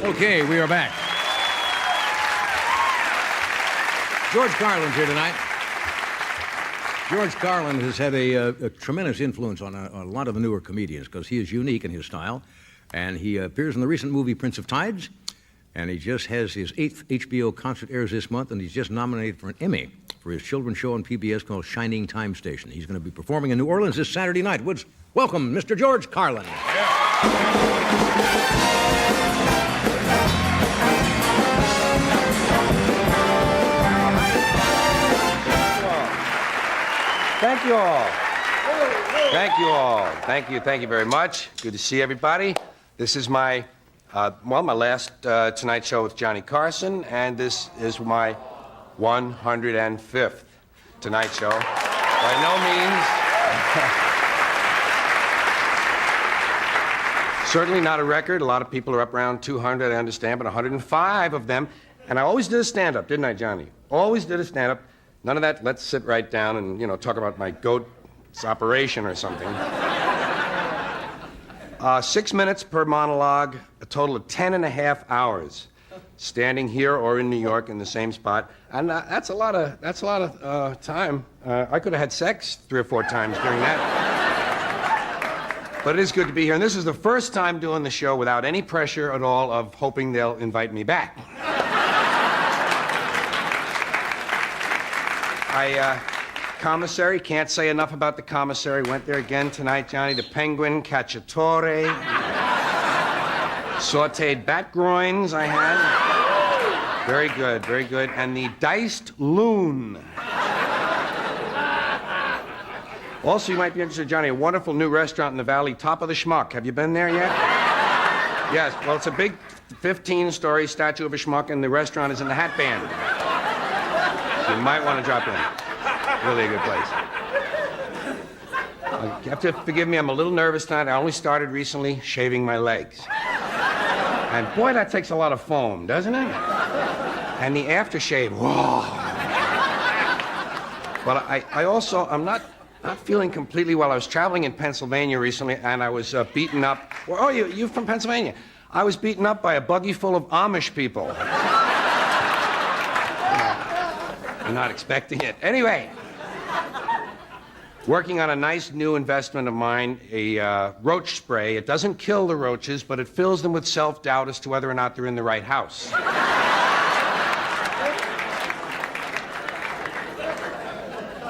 Okay, we are back. George Carlin's here tonight. George Carlin has had a tremendous influence on a lot of the newer comedians because he is unique in his style. And he appears in the recent movie Prince of Tides. And he just has his 8th HBO concert airs this month, and he's just nominated for an Emmy for his children's show on PBS called Shining Time Station. He's going to be performing in New Orleans this Saturday night. Woods, welcome, Mr. George Carlin. Thank you all. Thank you all. Thank you very much. Good to see everybody. This is my last Tonight Show with Johnny Carson, and this is my 105th Tonight Show. By no means, certainly not a record. A lot of people are up around 200, I understand, but 105 of them. And I always did a stand-up, didn't I, Johnny? Always did a stand-up. None of that, let's sit right down and, talk about my goat's operation or something. 6 minutes per monologue, a total of 10.5 hours, standing here or in New York in the same spot. And that's a lot of time. I could have had sex 3 or 4 times during that. But it is good to be here. And this is the first time doing the show without any pressure at all of hoping they'll invite me back. Commissary, can't say enough about the commissary. Went there again tonight, Johnny. The penguin, cacciatore, sauteed bat groins I had. Very good, very good. And the diced loon. Also, you might be interested, Johnny, a wonderful new restaurant in the valley, Top of the Schmuck. Have you been there yet? Yes, well, it's a big 15-story statue of a schmuck, and the restaurant is in the Hat Band. You might want to drop in. Really a good place. You have to forgive me, I'm a little nervous tonight. I only started recently shaving my legs. And boy, that takes a lot of foam, doesn't it? And the aftershave, whoa. But I'm not feeling completely well. I was traveling in Pennsylvania recently, and I was beaten up. Oh, you're from Pennsylvania? I was beaten up by a buggy full of Amish people. I'm not expecting it. Anyway, working on a nice new investment of mine, a roach spray. It doesn't kill the roaches, but it fills them with self-doubt as to whether or not they're in the right house.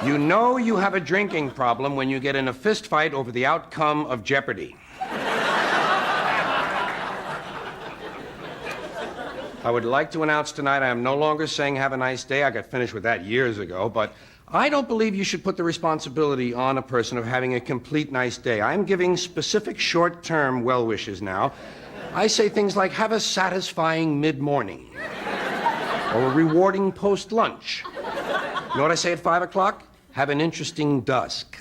You know you have a drinking problem when you get in a fist fight over the outcome of Jeopardy. I would like to announce tonight I am no longer saying have a nice day. I got finished with that years ago, but I don't believe you should put the responsibility on a person of having a complete nice day. I'm giving specific short-term well wishes now. I say things like have a satisfying mid-morning or a rewarding post-lunch. You know what I say at 5 o'clock? Have an interesting dusk.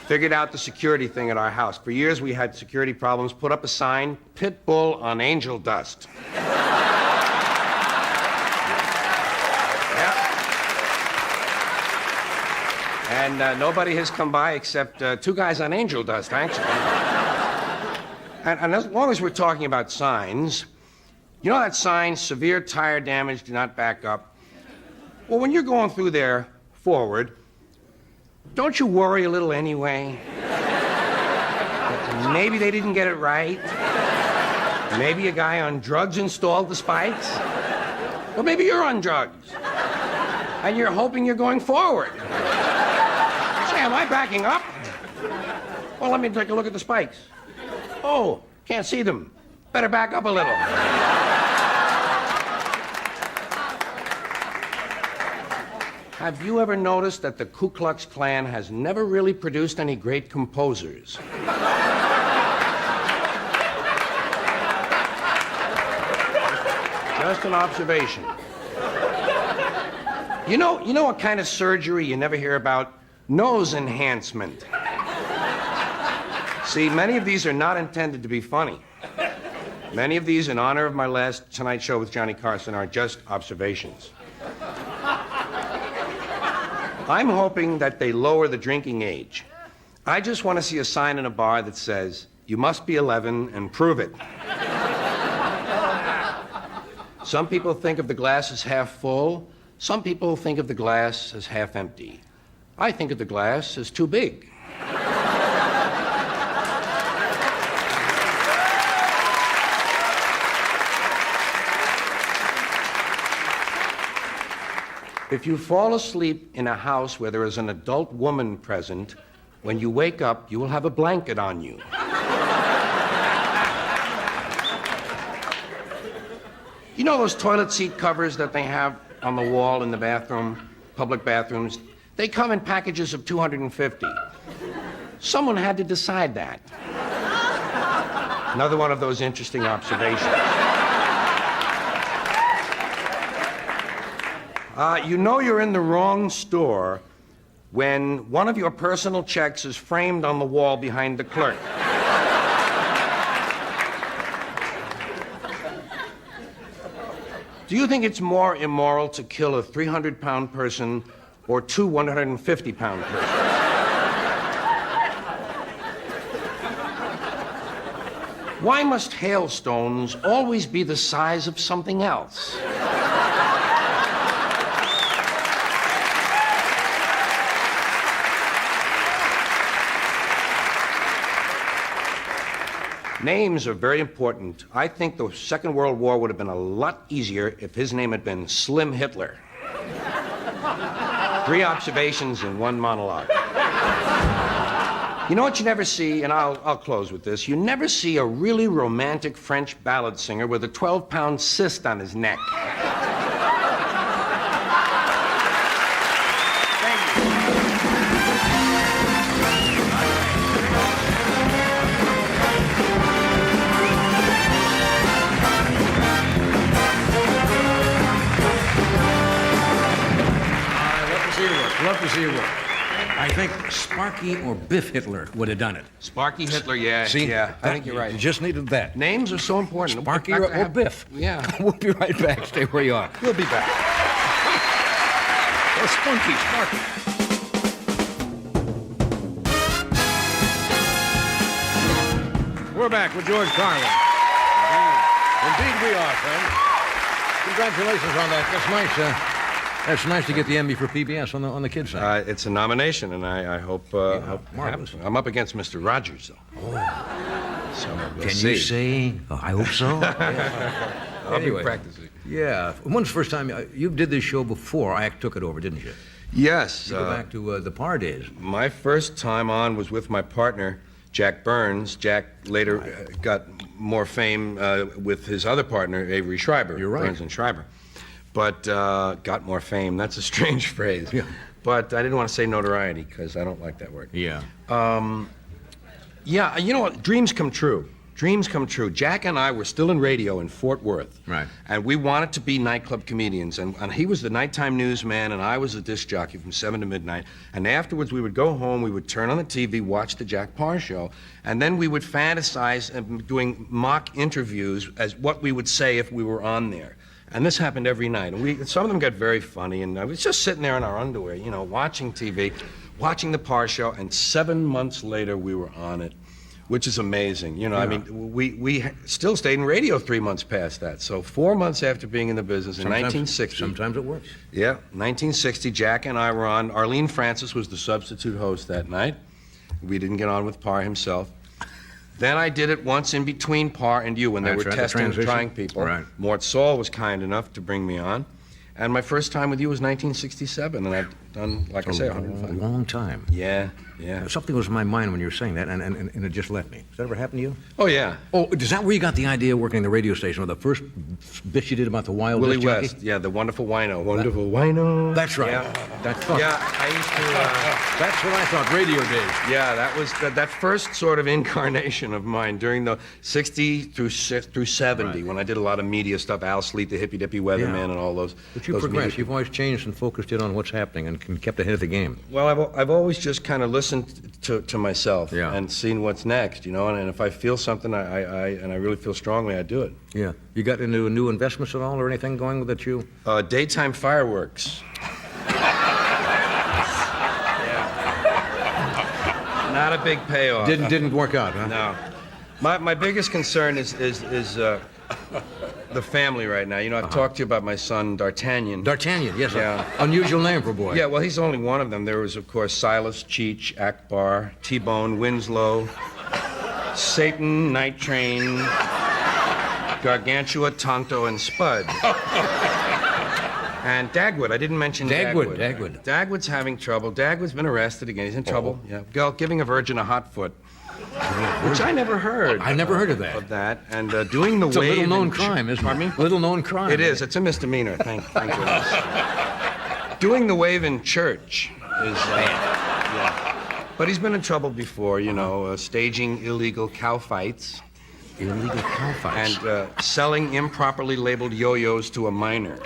Figured out the security thing at our house. For years we had security problems. Put up a sign, pit bull on angel dust. Yeah. And nobody has come by except 2 guys on angel dust, actually. And as long as we're talking about signs, you know that sign, severe tire damage, do not back up? Well, when you're going through there forward, don't you worry a little anyway? Maybe they didn't get it right. Maybe a guy on drugs installed the spikes. Or maybe you're on drugs. And you're hoping you're going forward. Say, am I backing up? Well, let me take a look at the spikes. Oh, can't see them. Better back up a little. Have you ever noticed that the Ku Klux Klan has never really produced any great composers? Just an observation. You know what kind of surgery you never hear about? Nose enhancement. See, many of these are not intended to be funny. Many of these, in honor of my last Tonight Show with Johnny Carson, are just observations. I'm hoping that they lower the drinking age. I just want to see a sign in a bar that says, You must be 11 and prove it. Some people think of the glass as half full. Some people think of the glass as half empty. I think of the glass as too big. If you fall asleep in a house where there is an adult woman present, when you wake up, you will have a blanket on you. You know those toilet seat covers that they have on the wall in the bathroom, public bathrooms? They come in packages of 250. Someone had to decide that. Another one of those interesting observations. You know you're in the wrong store when one of your personal checks is framed on the wall behind the clerk. Do you think it's more immoral to kill a 300-pound person or two 150-pound persons? Why must hailstones always be the size of something else? Names are very important. I think the Second World War would have been a lot easier if his name had been Slim Hitler. 3 observations in 1 monologue. You know what you never see, and I'll close with this. You never see a really romantic French ballad singer with a 12-pound cyst on his neck. Love to see you work. I think Sparky or Biff Hitler would have done it. Sparky Hitler, yeah. See? Yeah, I think you're right. You just needed that. Names are so important. Sparky or Biff. Yeah. We'll be right back. Stay where you are. We'll be back. Oh, Spunky, Sparky. We're back with George Carlin. Indeed we are, friends. Congratulations on that. That's nice. That's nice to get the Emmy for PBS on the kids' side. It's a nomination, and I hope, hope it marvelous. happens. I'm up against Mr. Rogers, though. Oh. So we'll Can see. you say, I hope so? I'll Anyway. be practicing. Yeah. When's the first time you did this show before I took it over, didn't you? Yes. You go back to the Parr days. My first time on was with my partner, Jack Burns. Jack later got more fame with his other partner, Avery Schreiber. You're right. Burns and Schreiber. But got more fame. That's a strange phrase. Yeah. But I didn't want to say notoriety because I don't like that word. Yeah. Yeah, you know what? Dreams come true. Dreams come true. Jack and I were still in radio in Fort Worth. Right. And we wanted to be nightclub comedians. And he was the nighttime newsman, and I was the disc jockey from 7 to midnight. And afterwards, we would go home, we would turn on the TV, watch the Jack Parr show, and then we would fantasize doing mock interviews as what we would say if we were on there. And this happened every night. And some of them got very funny, and I was just sitting there in our underwear, you know, watching TV, watching the Parr show, and 7 months later, we were on it, which is amazing. You know, Yeah. I mean, we still stayed in radio 3 months past that. So 4 months after being in the business in 1960. Sometimes it works. Yeah, 1960, Jack and I were on. Arlene Francis was the substitute host that night. We didn't get on with Parr himself. Then I did it once in between Parr and you when they That's were right, the testing, transition. trying people. Right. Mort Saul was kind enough to bring me on. And my first time with you was 1967, and I've done, like I say, A 105. long time. Yeah, yeah. Something was in my mind when you were saying that, and it just left me. Does that ever happen to you? Oh, yeah. Oh, is that where you got the idea of working in the radio station? Or the first bit you did about the wild Willie disc jockey? West, yeah, the wonderful wino. Wonderful wino. That's right. Yeah, That's I used to... That's what I thought. Radio days. Yeah, that was that first sort of incarnation of mine during the 60 through 70 Right. when I did a lot of media stuff, Al Sleet, the Hippy Dippy Weatherman, Yeah. and all those. But you those progressed. media- You've always changed and focused in on what's happening and kept ahead of the game. Well, I've always just kind of listened to myself Yeah. and seen what's next, you know. And if I feel something, I really feel strongly, I do it. Yeah. You got into new investments at all or anything going that you? Daytime fireworks. Not a big payoff. Didn't work out, huh? No. My biggest concern is the family right now. You know, I've talked to you about my son, D'Artagnan. D'Artagnan, yes. Yeah. Unusual name for a boy. Yeah, well, he's only one of them. There was, of course, Silas, Cheech, Akbar, T-Bone, Winslow, Satan, Night Train, Gargantua, Tonto, and Spud. And Dagwood. I didn't mention Dagwood. Dagwood's having trouble. Dagwood's been arrested again. He's in trouble. Yeah. Girl, giving a virgin a hot foot. Which I never heard. I never heard of that. And doing the It's wave. a little-known crime, isn't it? Pardon me? Little-known crime. It is. It's a misdemeanor. Thank goodness. Doing the wave in church is yeah. But he's been in trouble before, you know, staging illegal cow fights. Illegal cow fights. And selling improperly labeled yo-yos to a minor.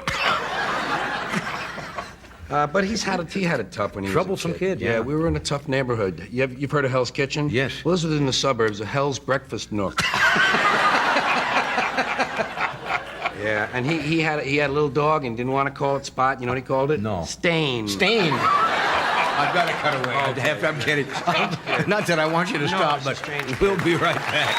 But he had it tough when he Troublesome was a kid. kid, yeah. We were in a tough neighborhood. You've heard of Hell's Kitchen? Yes. Well, this was in the suburbs, a Hell's Breakfast Nook. Yeah, and he had a little dog and didn't want to call it Spot. You know what he called it? No. Stain. Stain. I've got to cut away. I'm kidding. Not that I want you to stop, but we'll be right back.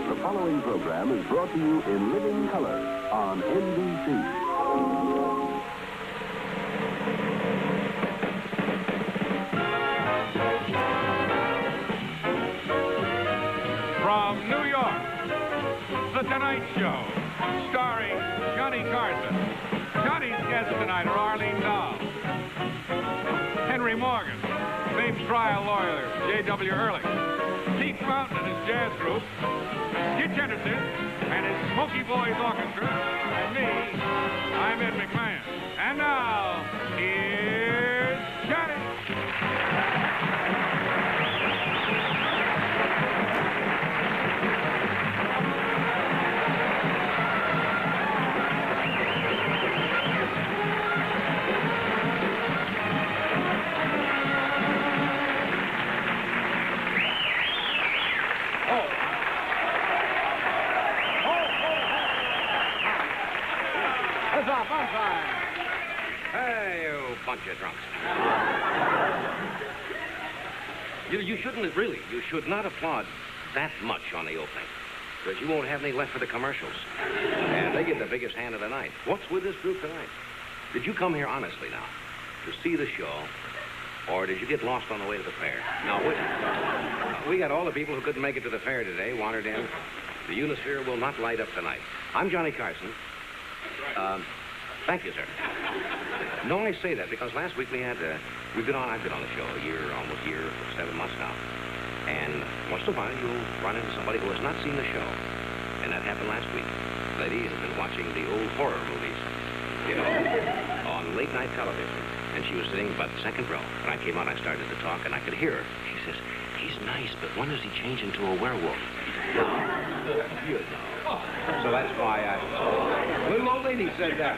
The following program is brought to you in living color on NBC. From New York, The Tonight Show, starring Johnny Carson. Johnny's guests tonight are Arlene Dahl, Henry Morgan, famed trial lawyer J.W. Ehrlich, Steve Fountain and his jazz group, Kitch Henderson and his Smoky Boys Orchestra, and me, I'm Ed McMahon. And now, here's Johnny. That's our bonfire. Hey, you bunch of drunks. You shouldn't, really, you should not applaud that much on the opening, because you won't have any left for the commercials. And they get the biggest hand of the night. What's with this group tonight? Did you come here honestly now, to see the show, or did you get lost on the way to the fair? Now, we got all the people who couldn't make it to the fair today wandered in. The Unisphere will not light up tonight. I'm Johnny Carson. Thank you, sir. No, I say that because last week I've been on the show almost a year, 7 months now. And once in a while you'll run into somebody who has not seen the show. And that happened last week. The lady has been watching the old horror movies, you know, on late night television. And she was sitting about the second row. When I came on, I started to talk and I could hear her. She says, "He's nice, but when does he change into a werewolf?" You know. So that's why little old lady said that.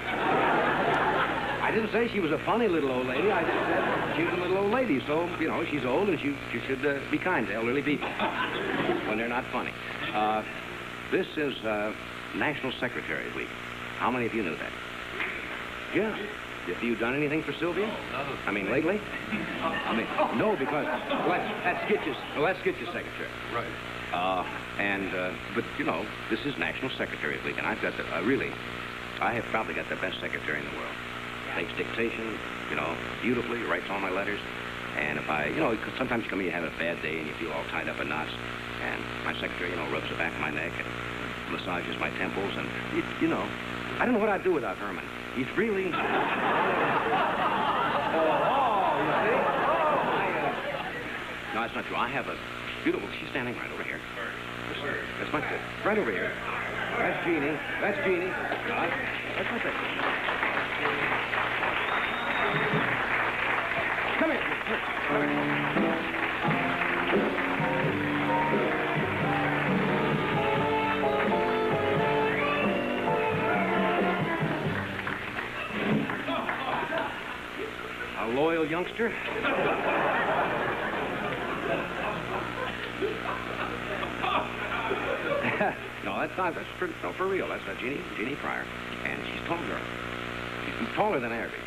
I didn't say she was a funny little old lady. I just said she was a little old lady. So, you know, she's old and she should be kind to elderly people when they're not funny. This is National Secretary's Week. How many of you knew that? Yeah. Have you done anything for Sylvia? No. I mean, lately? No, because that's Skitch's secretary. Right. But, you know, this is National Secretary's Week, and I've got I have probably got the best secretary in the world. Takes dictation, you know, beautifully, writes all my letters. And if because sometimes you come in, you have a bad day, and you feel all tied up in knots. And my secretary, you know, rubs the back of my neck and massages my temples, and, you know, I don't know what I'd do without Herman. He's really... you see? No, that's not true. I have a beautiful... She's standing right over here. That's my sister. Right over here. That's Jeannie. That's Jeannie. That's my sister. Come here. sister? No, that's not. No, for real. That's Jeannie Pryor, and she's taller. She's taller than average.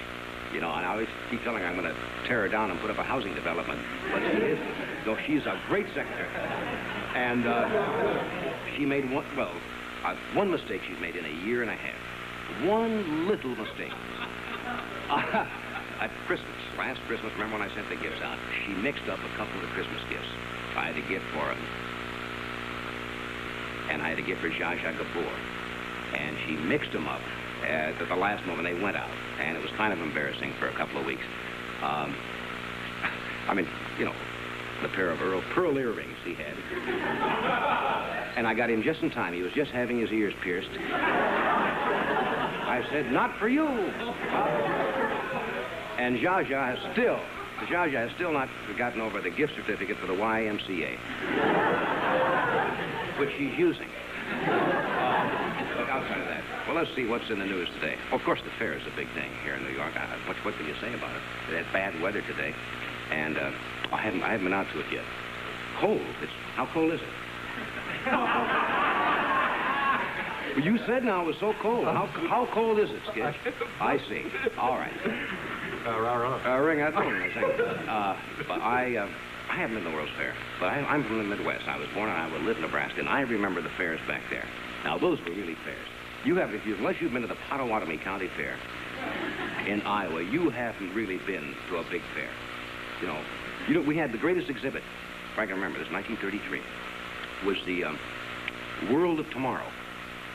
You know, and I always keep telling her I'm going to tear her down and put up a housing development, but she isn't. No, she's a great secretary, and she made one mistake she's made in a year and a half. One little mistake. At Christmas, last Christmas, remember when I sent the gifts out? She mixed up a couple of the Christmas gifts. I had a gift for her, and I had a gift for Zsa Zsa Gabor. And she mixed them up at the last moment. They went out, and it was kind of embarrassing for a couple of weeks. I mean, you know, the pair of pearl earrings he had. And I got him just in time. He was just having his ears pierced. I said, not for you. And Zsa Zsa has still not gotten over the gift certificate for the YMCA, which she's using. But outside of that, well, let's see what's in the news today. Of course, the fair is a big thing here in New York. What can you say about it? They had bad weather today, and I haven't been out to it yet. Cold. How cold is it? Well, you said now it was so cold. How cold is it, Skitch? I see. All right. Ring, I told him, I think. But I haven't been to the World's Fair. But I'm from the Midwest. I was born in Iowa, lived in Nebraska, and I remember the fairs back there. Now, those were really fairs. Unless you've been to the Potawatomi County Fair in Iowa, you haven't really been to a big fair. You know, we had the greatest exhibit, if I can remember this, 1933, was the World of Tomorrow.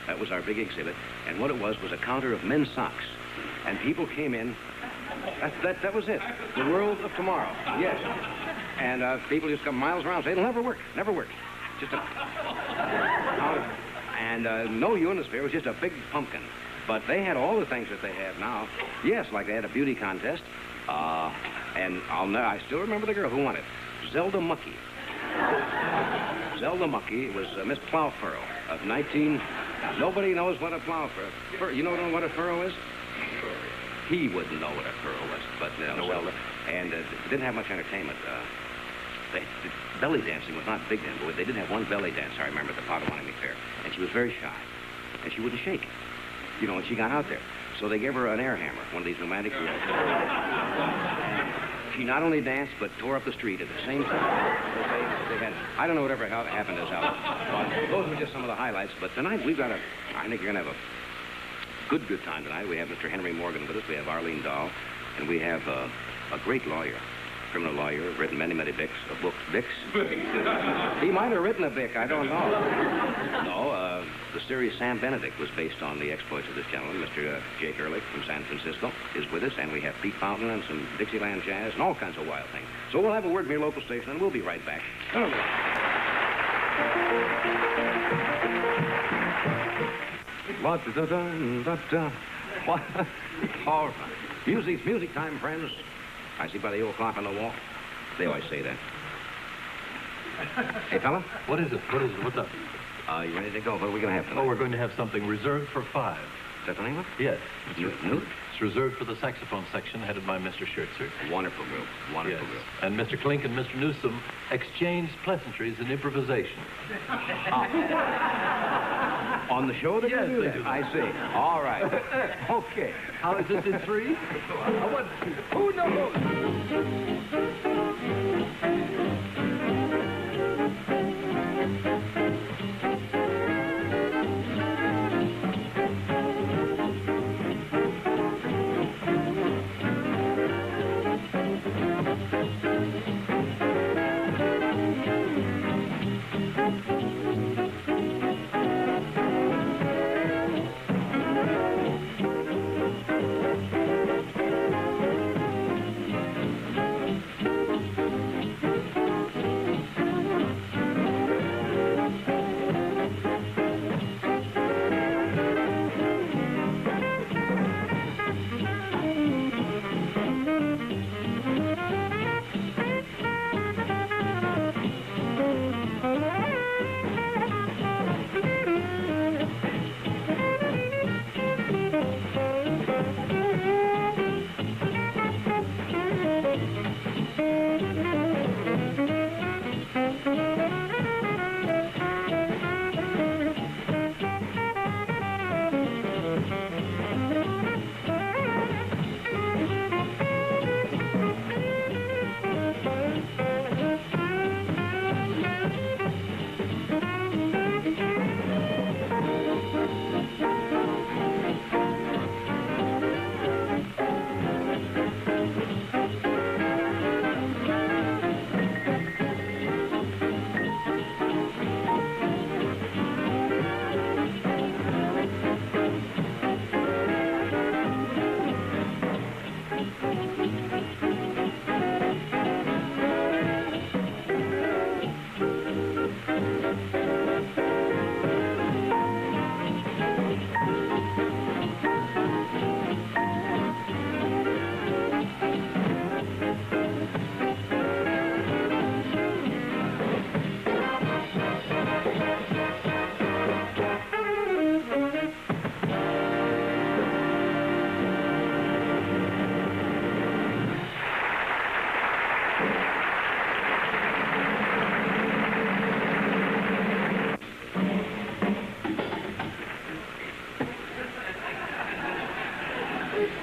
That was our big exhibit, and what it was a counter of men's socks. And people came in. That was it. The World of Tomorrow. Yes. And people just come miles around and say, it'll never work. Never work. Just a counter. And no Eunice Fair was just a big pumpkin. But they had all the things that they have now. Yes, like they had a beauty contest. And I still remember the girl who won it. Zelda Mucky. Zelda Mucky was Miss Plowfurrow of 19... Nobody knows what a plowfurrow. You know what a furrow is? He wouldn't know what a furrow was, but Zelda. And didn't have much entertainment. Belly dancing was not big then, but they did have one belly dancer, I remember, at the Potawatomi Fair. And she was very shy. And she wouldn't shake. You know, when she got out there. So they gave her an air hammer, one of these pneumatic wheels. She not only danced, but tore up the street at the same time. They had, I don't know whatever happened to us out. But those were just some of the highlights. But tonight we've got I think you're going to have a good time tonight. We have Mr. Henry Morgan with us. We have Arlene Dahl. And we have a great lawyer, criminal lawyer, written many books. He might have written a book, I don't know. No, the series Sam Benedict was based on the exploits of this gentleman, Mr. Jake Ehrlich from San Francisco, is with us, and we have Pete Fountain and some Dixieland jazz and all kinds of wild things. So we'll have a word from your local station, and we'll be right back. All right. Music's music time, friends. I see by the old clock on the wall. They always say that. Hey, fella? What is it? What's up? You ready to go? What are we going to have tonight? Oh, we're going to have something reserved for 5. Is that the name of it? Yes. Newt? It's reserved for the saxophone section, headed by Mr. Schertzer. Wonderful group. Wonderful Yes. group. And Mr. Klink and Mr. Newsom exchanged pleasantries and improvisation. On the show, they Yes, do they that. do that. I see. All right. Okay. How is this in 3? Who knows?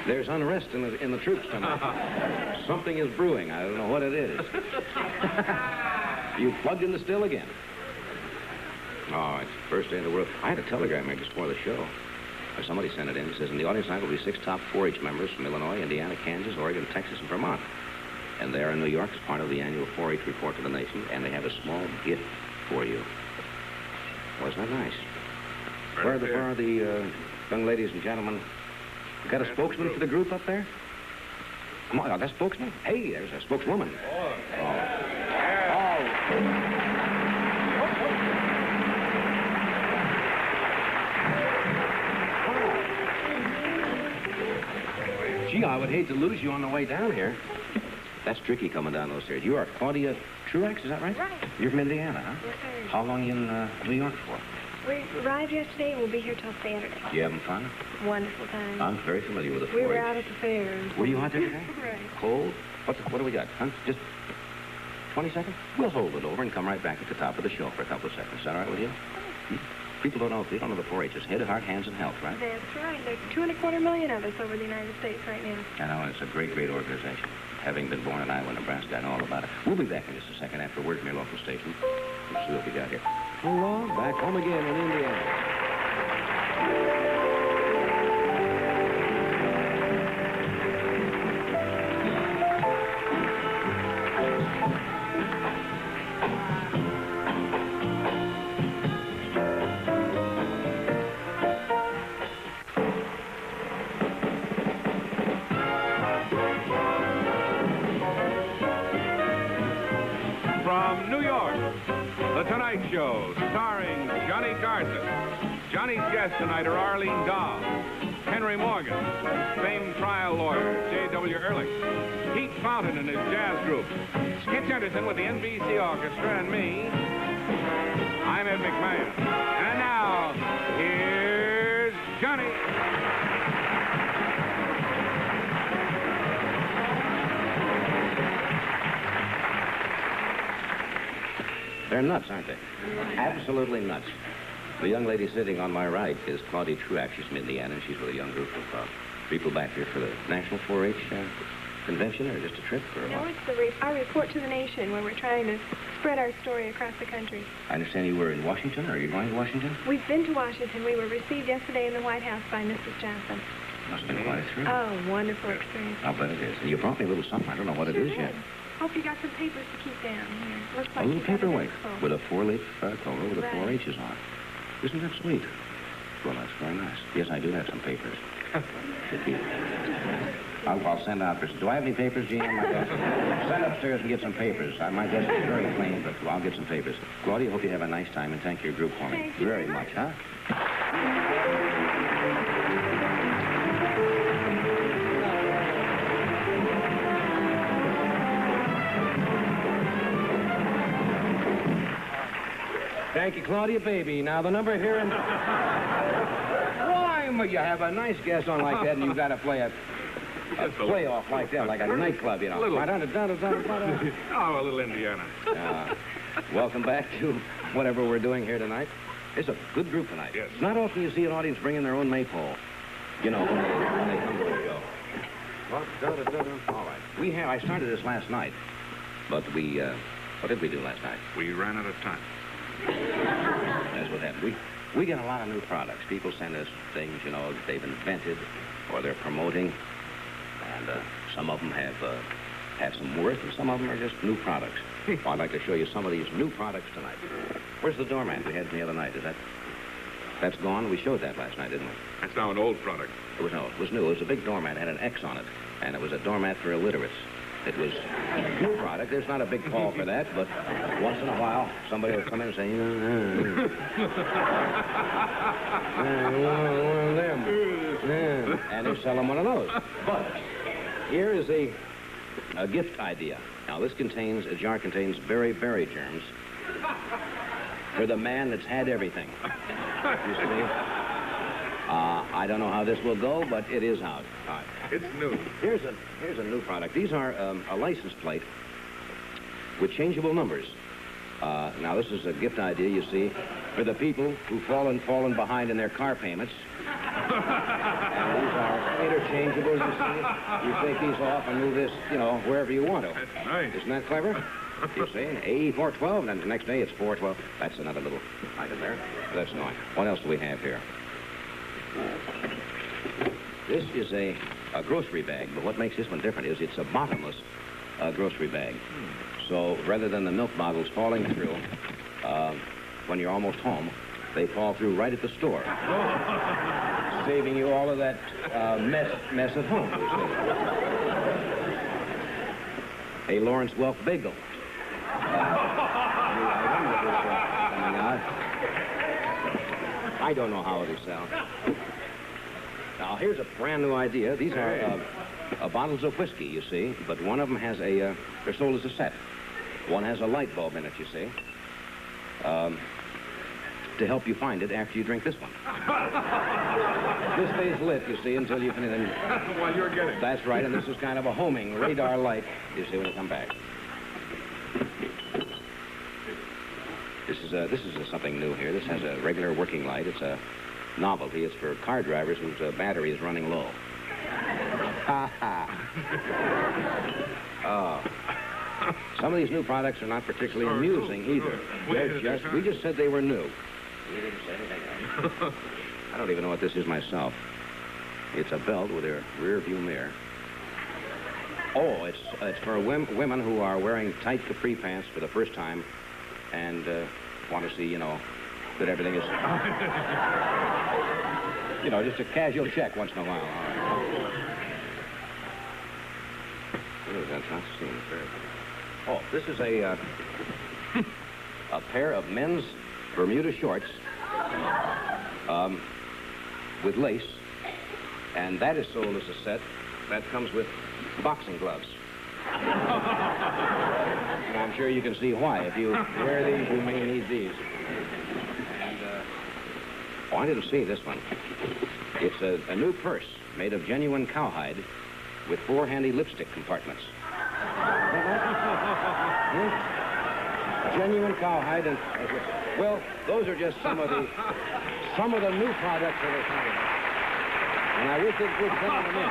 There's unrest in the troops tonight. Something is brewing. I don't know what it is. You plugged in the still again. Oh, it's the first day of the world. I had a telegram here just before the show. Somebody sent it in. It says, in the audience tonight will be 6 top 4-H members from Illinois, Indiana, Kansas, Oregon, Texas, and Vermont. And they are in New York as part of the annual 4-H report to the nation, and they have a small gift for you. Wasn't that nice? Where are the young ladies and gentlemen? You got a spokesman for the group up there? Come on, that's spokesman? Hey, there's a spokeswoman. Gee, I would hate to lose you on the way down here. That's tricky coming down those stairs. You are Claudia Truex, is that right? Right. You're from Indiana, huh? Yes, sir. How long you in New York for? We arrived yesterday and we'll be here till Saturday. You having fun? Wonderful time. I'm very familiar with the 4-H. We were out at the fair. And Were you out there today? Right. Cold? What do we got, huh? Just 20 seconds? We'll hold it over and come right back at the top of the show for a couple of seconds. Is that all right with you? People don't know the 4-H is head, heart, hands, and health, right? That's right. There's 2.25 million of us over the United States right now. I know, it's a great, great organization. Having been born in Iowa, Nebraska, I know all about it. We'll be back in just a second after a word from your local station. We'll see what we got here. So long, back home again in Indiana. From New York, The Tonight Show, starring Johnny Carson. Johnny's guests tonight are Arlene Dahl, Henry Morgan, famed trial lawyer J.W. Ehrlich, Pete Fountain and his jazz group, Skitch Henderson with the NBC Orchestra, and me, I'm Ed McMahon. And now, here's Johnny. They're nuts, aren't they? Absolutely nuts. The young lady sitting on my right is Claudia Truex. She's from Indiana, and she's with a young group of people back here for the National 4-H convention, or just a trip, or No, what? it's our report to the nation where we're trying to spread our story across the country. I understand you were in Washington, or are you going to Washington? We've been to Washington. We were received yesterday in the White House by Mrs. Johnson. Must have been quite a thrill. Oh, wonderful experience. I'll bet it is. And you brought me a little something. I don't know what it is yet. Hope you got some papers to keep down here. Looks A like little you got it paperweight full. with a 4-leaf cover with the Right. 4-H's on it. Isn't that sweet? Well, that's very nice. Yes, I do have some papers. Should be. I'll send out for... Do I have any papers, Gene, on my desk? Send upstairs and get some papers. My desk is very clean, but I'll get some papers. Claudia, hope you have a nice time, and thank your group for me. Thank you very very much, huh? Thank you, Claudia, baby. Now, the number here in... Why, you have a nice guest on like that, and you've got to play a playoff like that, like a nightclub, you know. Little. Oh, Oh, a little Indiana. welcome back to whatever we're doing here tonight. It's a good group tonight. Yes. It's not often you see an audience bring in their own maypole, you know, when they come to a show. All right. I started this last night, but what did we do last night? We ran out of time. That's what happened. We get a lot of new products. People send us things, you know, that they've invented or they're promoting, and some of them have some worth, and some of them are just new products. Well, I'd like to show you some of these new products tonight. Where's the doormat we had the other night? That's gone? We showed that last night, didn't we? That's now an old product. It was new. It was a big doormat. It had an X on it, and it was a doormat for illiterates. It was a new product. There's not a big call for that, but once in a while, somebody will come in and say, one of them. And they sell them one of those. But here is a gift idea. Now, a jar contains very, very germs for the man that's had everything. You see? I don't know how this will go, but it is out. All right. It's new. Here's a new product. These are a license plate with changeable numbers. Now, this is a gift idea, you see, for the people who've fallen behind in their car payments. And these are interchangeable, you see. You take these off and move this, you know, wherever you want to. That's nice. Isn't that clever? You see, A412, and then the next day it's 412. That's another little item there. That's nice. What else do we have here? This is a grocery bag, but what makes this one different is it's a bottomless grocery bag. So rather than the milk bottles falling through when you're almost home, they fall through right at the store, saving you all of that mess at home, you see. A Lawrence Welk bagel. Coming out. I don't know how it'll sell. Now, here's a brand new idea. These are bottles of whiskey, you see, but one of them has they're sold as a set. One has a light bulb in it, you see, to help you find it after you drink this one. This stays lit, you see, until you finish it. While you're getting. That's right, and this is kind of a homing radar light, you see, when you come back. This is something new here. This has a regular working light. It's a novelty. It's for car drivers whose battery is running low. Ha ha. Oh. Some of these new products are not particularly amusing either. We just said they were new. We didn't say anything else. I don't even know what this is myself. It's a belt with a rear view mirror. Oh, it's for women who are wearing tight capri pants for the first time and want to see, you know, that everything is, you know, just a casual check once in a while. All right. What is that? Not seen. Oh, this is a pair of men's Bermuda shorts with lace, and that is sold as a set. That comes with boxing gloves. And I'm sure you can see why. If you wear these, you may need these. And, oh, I didn't see this one. It's a new purse made of genuine cowhide with 4 handy lipstick compartments. Genuine cowhide and... Well, those are just some of the new products that are coming. And I wish it would send them in.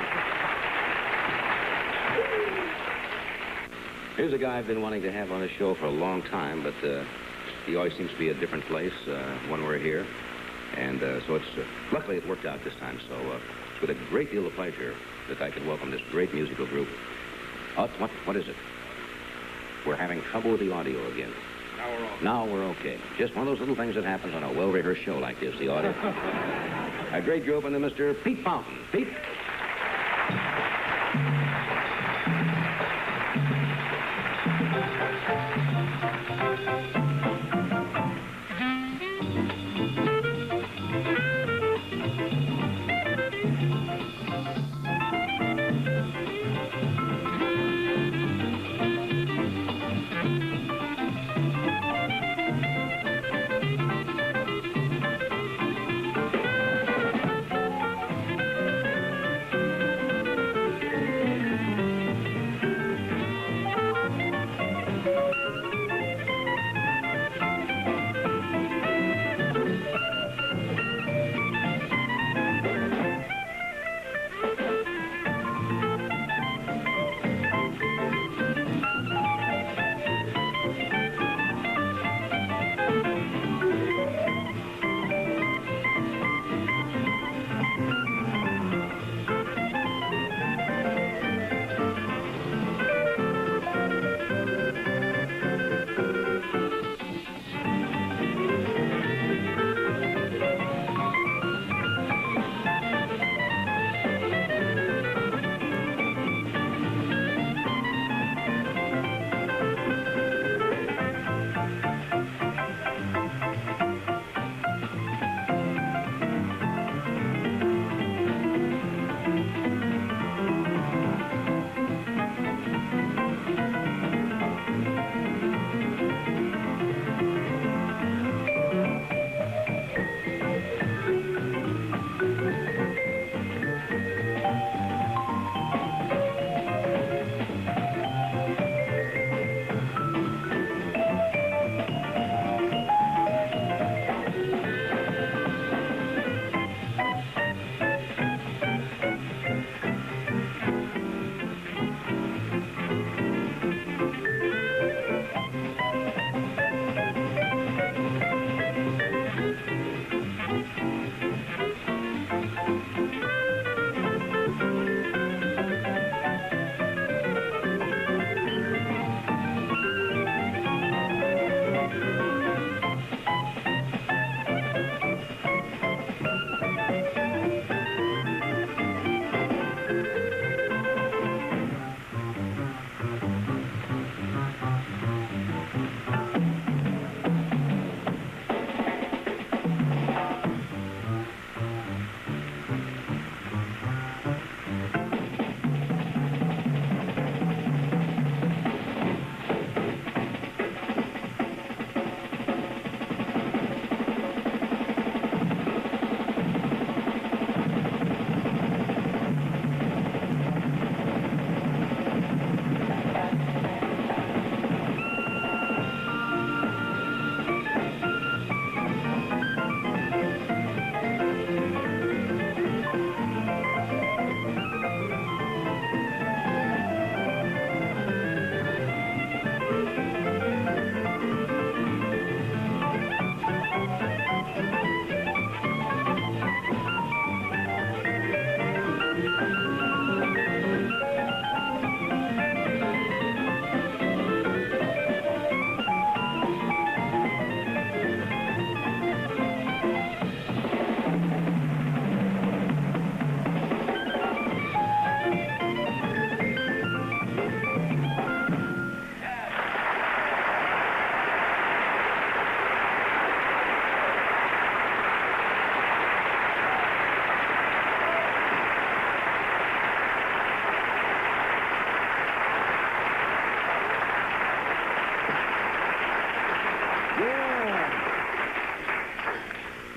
Here's a guy I've been wanting to have on the show for a long time, but he always seems to be a different place when we're here. And so luckily it worked out this time. So it's with a great deal of pleasure that I could welcome this great musical group. What is it? We're having trouble with the audio again. Now we're okay. Just one of those little things that happens on a well-rehearsed show like this, the audio. A great group under Mr. Pete Fountain. Pete?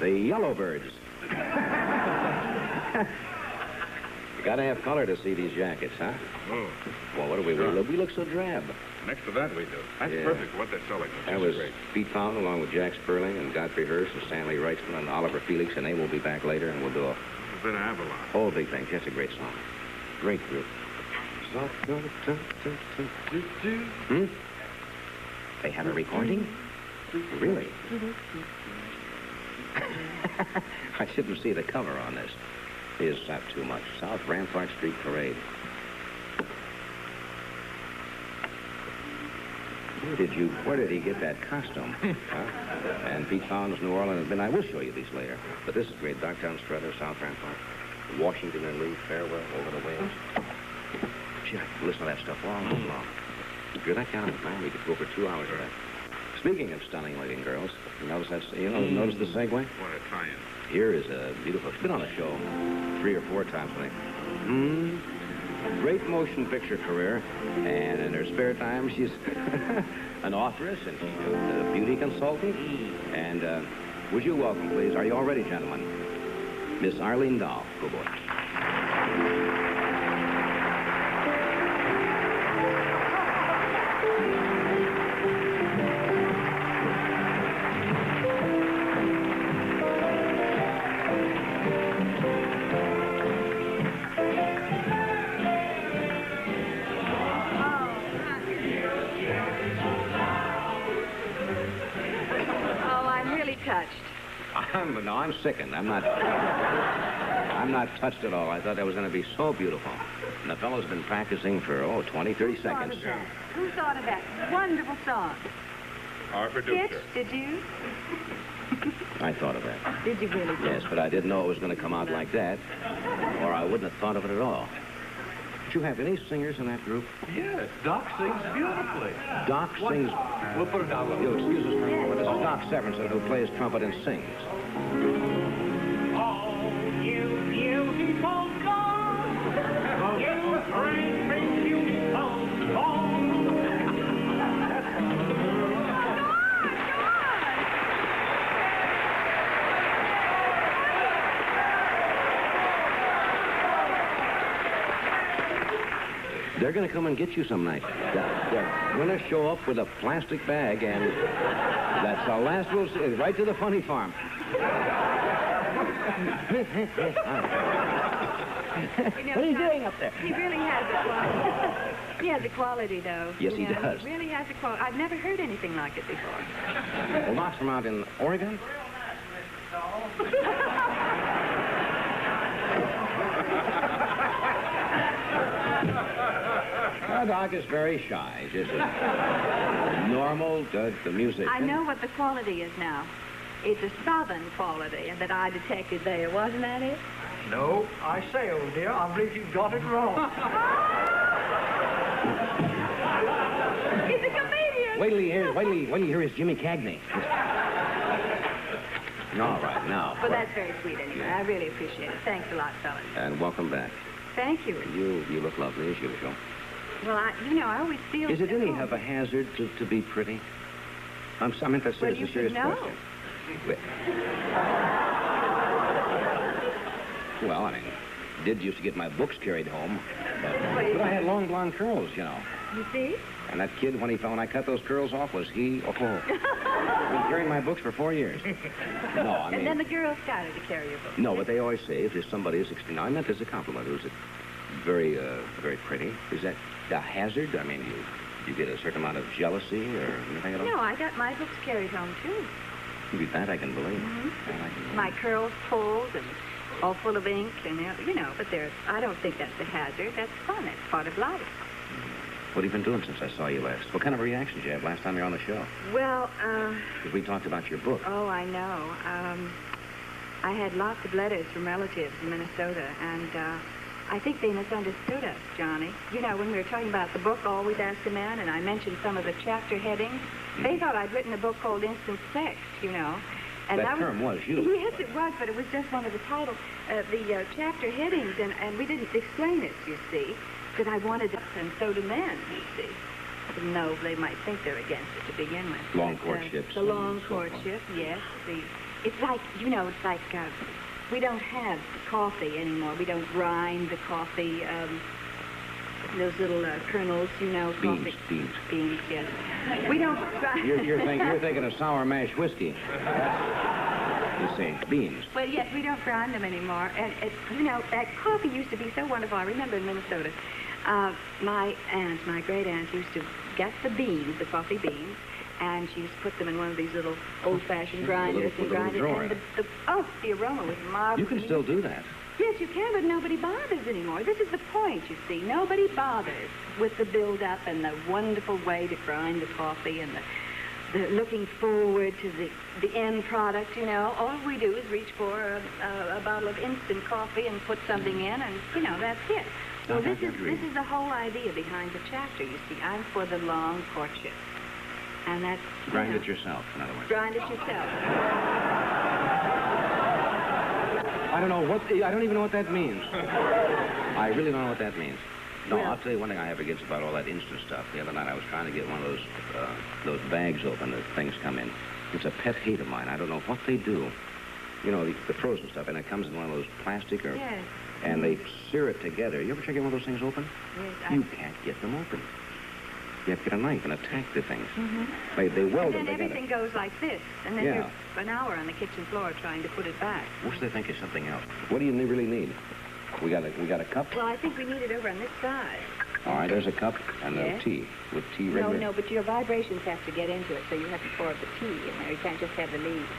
The Yellowbirds. You gotta have color to see these jackets, huh? Oh, Well, what do we look? We look so drab. next to that we do. That's Yeah. perfect for what they're selling. That was Pete Fountain along with Jack Sperling and Godfrey Hirsch and Stanley Wrightsman and Oliver Felix, and they will be back later, and we'll do a It's been an Avalon. whole big thing. Just a great song. Great group. They have a recording? Really? I shouldn't see the cover on this. Is that too much? South Rampart Street Parade. Where did he get that costume? Huh? And Pete Fountain's New Orleans. Then I will show you these later. But this is great. Dogtown Struther, South Rampart. Washington and Lee, Farewell, Over the Waves. Gee, I could listen to that stuff all night long. If you're that kind of a man, we could go for 2 hours of that. Speaking of stunning looking girls, notice the segue? What a tie-in. Here is a beautiful, she's been on the show 3 or 4 times, I think. Great motion picture career, and in her spare time, she's an authoress, and she's a beauty consultant. And would you welcome, please, are you all ready, gentlemen? Miss Arlene Dahl. Go boy. I'm sickened. I'm not touched at all. I thought that was going to be so beautiful. And the fellow's been practicing for, 20, 30 seconds. Who thought of that wonderful song? Our producer. Pitch, did you? I thought of that. Did you really? Yes, but I didn't know it was going to come out like that, or I wouldn't have thought of it at all. Did you have any singers in that group? Yes, Doc sings beautifully. Doc sings... We'll put it down. You'll excuse us for a moment. This is Doc Severinsen, who plays trumpet and sings. Oh, you beautiful God, you great big beautiful God. They're going to come and get you some night. They're going to show up with a plastic bag, and that's the last we'll see. Right to the funny farm. What are you doing up there? He really has a quality. He has a quality, though. Yes, he does. He really has a quality. I've never heard anything like it before. Well, Doc's from out in Oregon? Doc is very shy. Just normal, the music. I know what the quality is now. It's a southern quality that I detected there. Wasn't that it? No, I say, old dear, I believe you've got it wrong. He's a comedian. Wait till you hear his Jimmy Cagney. All right, now. Well, that's very sweet anyway. I really appreciate it. Thanks a lot, fellas. And welcome back. Thank you. You look lovely as usual. Well, I always feel... Is it any of a hazard to be pretty? I'm interested. Well, It's you a serious should know. question. Well, I mean, did used to get my books carried home, but I had long blonde curls, you know. You see? And that kid, when I cut those curls off, was he? Oh, been carrying my books for 4 years. No, I mean. And then the girls started to carry your books. No, but they always say if somebody is extreme. I meant as a compliment. Who's very, very pretty. Is that a hazard? I mean, you get a certain amount of jealousy or anything at all? No, I got my books carried home, too. That I can believe. Mm-hmm. That I can believe. My curls pulled and all full of ink, and, but I don't think that's a hazard. That's fun. That's part of life. What have you been doing since I saw you last? What kind of reactions did you have last time you were on the show? Well, Because we talked about your book. Oh, I know. I had lots of letters from relatives in Minnesota, and I think they misunderstood us, Johnny. When we were talking about the book, Always Ask a Man, and I mentioned some of the chapter headings, they thought I'd written a book called Instant Sex, And that term was used. Yes, it was, but it was just one of the titles, the chapter headings, and we didn't explain it, you see, that I wanted to, and so do men, you see. Even though they might think they're against it to begin with. Long courtships. The long courtship, yes. It's like, we don't have coffee anymore. We don't grind the coffee, those little kernels, coffee. Beans, yes. We don't grind... You're thinking of sour mash whiskey. You say beans. Well, yes, we don't grind them anymore. And, that coffee used to be so wonderful. I remember in Minnesota, my great aunt used to get the beans, the coffee beans, and she used to put them in one of these little old-fashioned grinders and grind it. And the aroma was marvelous. You can still do that. Yes, you can, but nobody bothers anymore. This is the point, you see. Nobody bothers with the build-up and the wonderful way to grind the coffee and the looking forward to the end product, All we do is reach for a bottle of instant coffee and put something in, and, that's it. Well, this is the whole idea behind the chapter, you see. I'm for the long courtship. And that's... Grind it yourself, in other words. Grind it yourself. I don't even know what that means. I really don't know what that means. No, well, I'll tell you one thing I have against about all that instant stuff. The other night I was trying to get one of those bags open that things come in. It's a pet hate of mine. I don't know what they do. The frozen stuff, and it comes in one of those plastic or... Yes. And they sear it together. You ever try to get one of those things open? Yes, You can't get them open. You have to get a knife and attack the things. Mm-hmm. They weld them together. And then together. everything goes like this, and then you're an hour on the kitchen floor trying to put it back. Wish they think of something else. What do you really need? We got a cup? Well, I think we need it over on this side. All right, there's a cup and a tea with tea regular. No, but your vibrations have to get into it, so you have to pour the tea in there. You can't just have the leaves.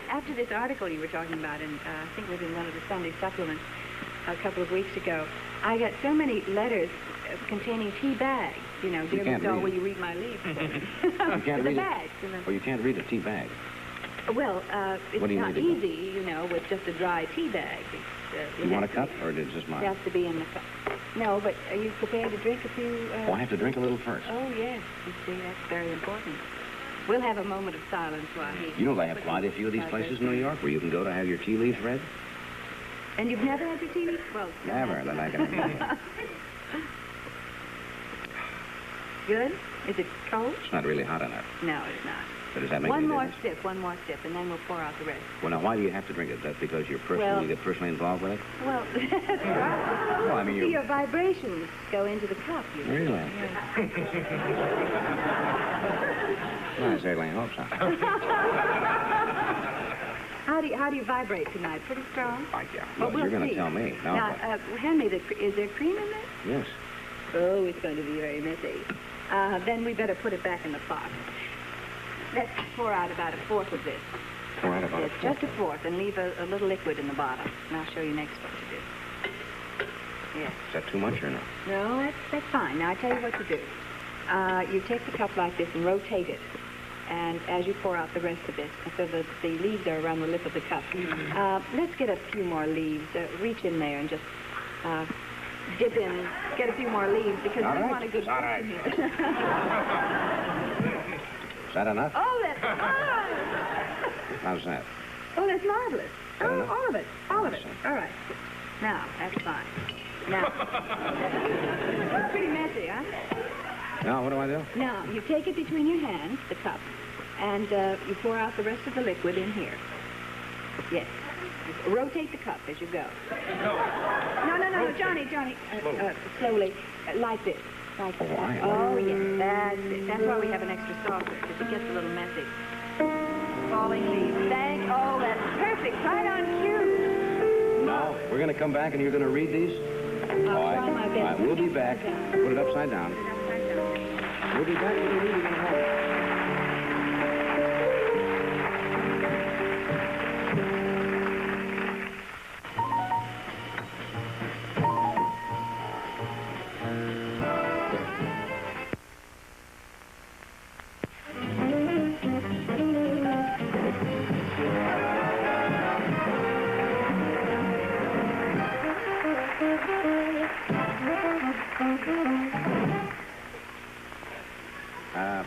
After this article you were talking about, and I think it was in one of the Sunday supplements a couple of weeks ago, I got so many letters containing tea bags. Dear Miss Doll, will you read my leaves? You can't read bags. Well, you can't read a tea bag. Well, it's not easy, with just a dry tea bag. You want a cup, or is it just mine? It has to be in the cup. No, but are you prepared to drink a few? I have to drink a little first. Oh, yes. You see, that's very important. We'll have a moment of silence while he... You know they have quite a few of these places in New York where you can go to have your tea leaves read? And you've never had your tea leaves? Well, never, that I can... Good? Is it cold? It's not really hot enough. No, it's not. But does that make any difference? One more sip, and then we'll pour out the rest. Well, now, why do you have to drink it? Is that because you get personally involved with it? Well, that's right. Well, I mean, your vibrations go into the cup. Really? Yeah. Well, I certainly hope so. How do you vibrate tonight? Pretty strong? Well, you're going to tell me. Now, hand me is there cream in there? Yes. Oh, it's going to be very messy. Then we better put it back in the pot. Let's pour out about a fourth of this. Pour out about a fourth? Just a fourth, and leave a little liquid in the bottom. And I'll show you next what to do. Yes. Is that too much or no? No, that's fine. Now, I'll tell you what to do. You take the cup like this and rotate it. And as you pour out the rest of it, so that the leaves are around the lip of the cup. Let's get a few more leaves. Reach in there and just dip in, get a few more leaves, because we want a good person here. Is that enough? Oh, that's fine. How's that? Oh, that's marvelous. Enough? All of it. All of it. All right. Now, that's fine. Now, it's pretty messy, huh? Now, what do I do? Now, you take it between your hands, the cup, and you pour out the rest of the liquid in here. Yes. Rotate the cup as you go. No, Johnny. Slowly, like this. Like this. Oh, yes, that's it. That's why we have an extra saucer, because it gets a little messy. Falling leaves. Oh, that's perfect. Right on cue. No, we're going to come back and you're going to read these? I'll try my best. All right, we'll be back. Put it upside down. We'll be back with you reading in a moment.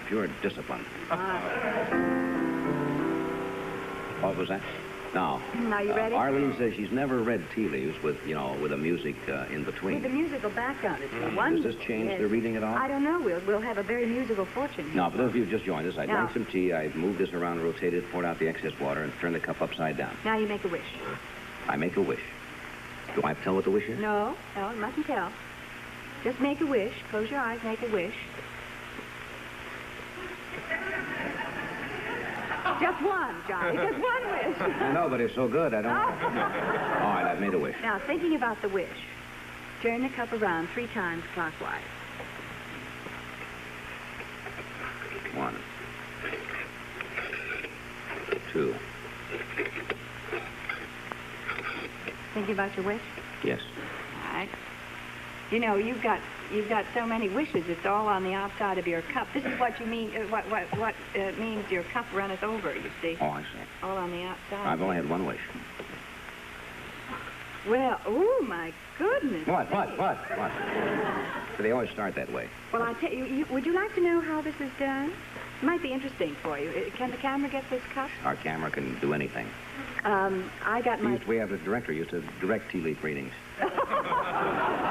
Pure discipline. What was that? Now, Are you ready? Arlene says she's never read tea leaves with, with a music in between. With a musical background. It's Does wonderful. this change Yes. the reading at all? I don't know. We'll have a very musical fortune here. No, for those of you who just joined us, I No. drank some tea, I moved this around, rotated, poured out the excess water, and turned the cup upside down. Now you make a wish. I make a wish. Do I have to tell what the wish is? No, you mustn't tell. Just make a wish. Close your eyes, make a wish. Just one, Johnny. Just one wish. I know, but it's so good, I don't... All right, I've made a wish. Now, thinking about the wish, turn the cup around 3 times clockwise. 1, 2. Thinking about your wish? Yes. All right. You know, you've got so many wishes. It's all on the outside of your cup. This is what you mean. What means your cup runneth over. You see. Oh, I see. All on the outside. I've only had one wish. Well, oh my goodness. What? They always start that way. Well, I tell you, would you like to know how this is done? It might be interesting for you. Can the camera get this cup? Our camera can do anything. I got my... We have a director used to direct tea leaf readings.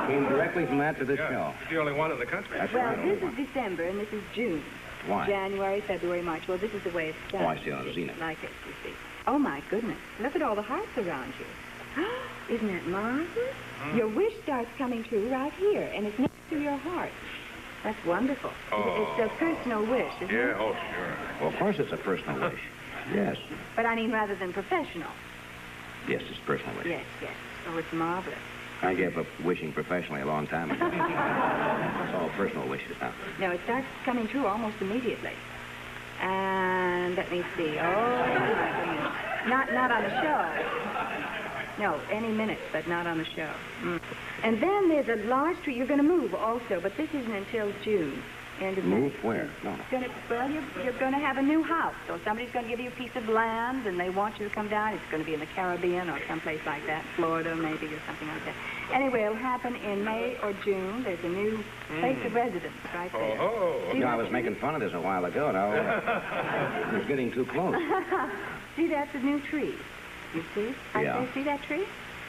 Came directly from that to this show. It's the only one in the country. That's Well, right, only this one. is December, and this is June. Why? January, February, March. Well, this is the way it's done. Oh, I see, on Zenith. Like it, you see. Oh, my goodness. Look at all the hearts around you. Isn't that marvelous? Your wish starts coming true right here, and it's next to your heart. That's wonderful. It's a personal wish, isn't it? Oh, sure. Well, of course it's a personal wish. Yes. But I mean rather than professional. Yes, it's a personal wish. Yes. Oh, it's marvelous. I gave up wishing professionally a long time ago. It's all personal wishes now. No, it starts coming true almost immediately. And let me see. Oh, my goodness. Not on the show. No, any minute, but not on the show. And then there's a large tree. You're going to move also, but this isn't until June. End of Move next where? No. Well, you're going to have a new house. So somebody's going to give you a piece of land, and they want you to come down. It's going to be in the Caribbean or someplace like that, Florida maybe, or something like that. Anyway, it'll happen in May or June. There's a new place of residence right there. Oh. I was making fun of this a while ago. Now, it was getting too close. See, that's a new tree. You see? Yeah. See that tree?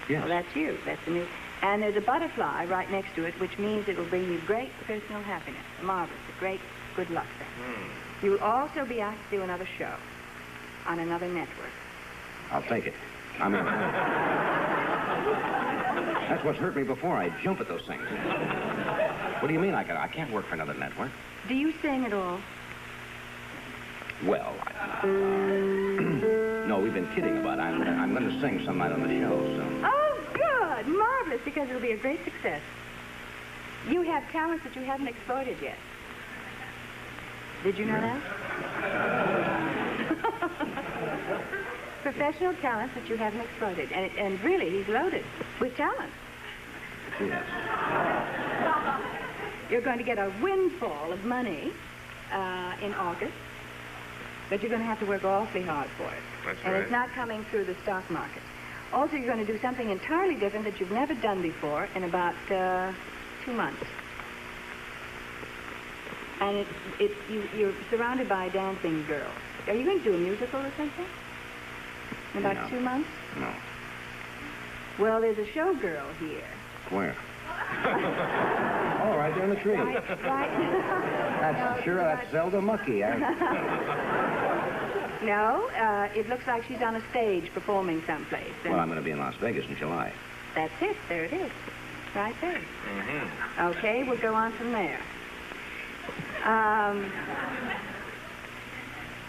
Yes. Well, that's you. That's the new... And there's a butterfly right next to it, which means it will bring you great personal happiness. Marvelous. A great good luck thing. You will also be asked to do another show on another network. I'll take it. I mean, that's what's hurt me before. I jump at those things. What do you mean I can't work for another network? Do you sing at all? Well, no, we've been kidding about it. I'm going to sing some night on the show, so... Oh, good. Marvelous, because it'll be a great success. You have talents that you haven't exploited yet. Did you know that? Professional talents that you haven't exploited. And really, he's loaded with talent. Yes. You're going to get a windfall of money in August, but you're going to have to work awfully hard for it. That's and right. it's not coming through the stock market. Also, you're going to do something entirely different that you've never done before in about 2 months. And you're surrounded by dancing girls. Are you going to do a musical or something? In about 2 months? No. Well, there's a showgirl here. Where? Oh, right there in the tree. Right. That's Zelda Mucky. No, it looks like she's on a stage performing someplace. Well, I'm going to be in Las Vegas in July. That's it. There it is. Right there. Okay, we'll go on from there.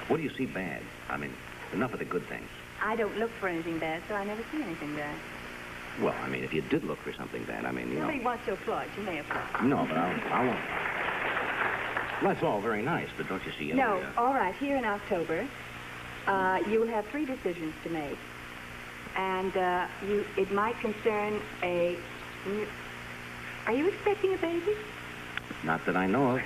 What do you see bad? I mean, enough of the good things. I don't look for anything bad, so I never see anything bad. Well, I mean, if you did look for something bad, I mean, you know... Somebody wants to applaud. You may applaud. No, but I won't. Well, that's all very nice, but don't you see... No, all right. Here in October, you will have 3 decisions to make. And it might concern a... Are you expecting a baby? Not that I know of.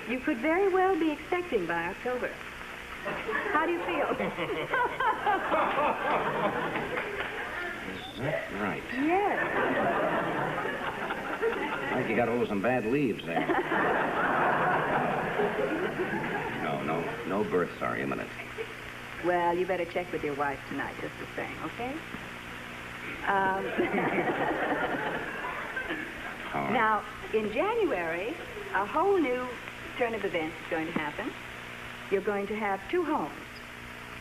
You could very well be expecting by October. How do you feel? Is that right? Yes. I think you got over some bad leaves there. No births are imminent. Well, you better check with your wife tonight, just the same, okay? Now, in January, a whole new turn of events is going to happen. You're going to have 2 homes.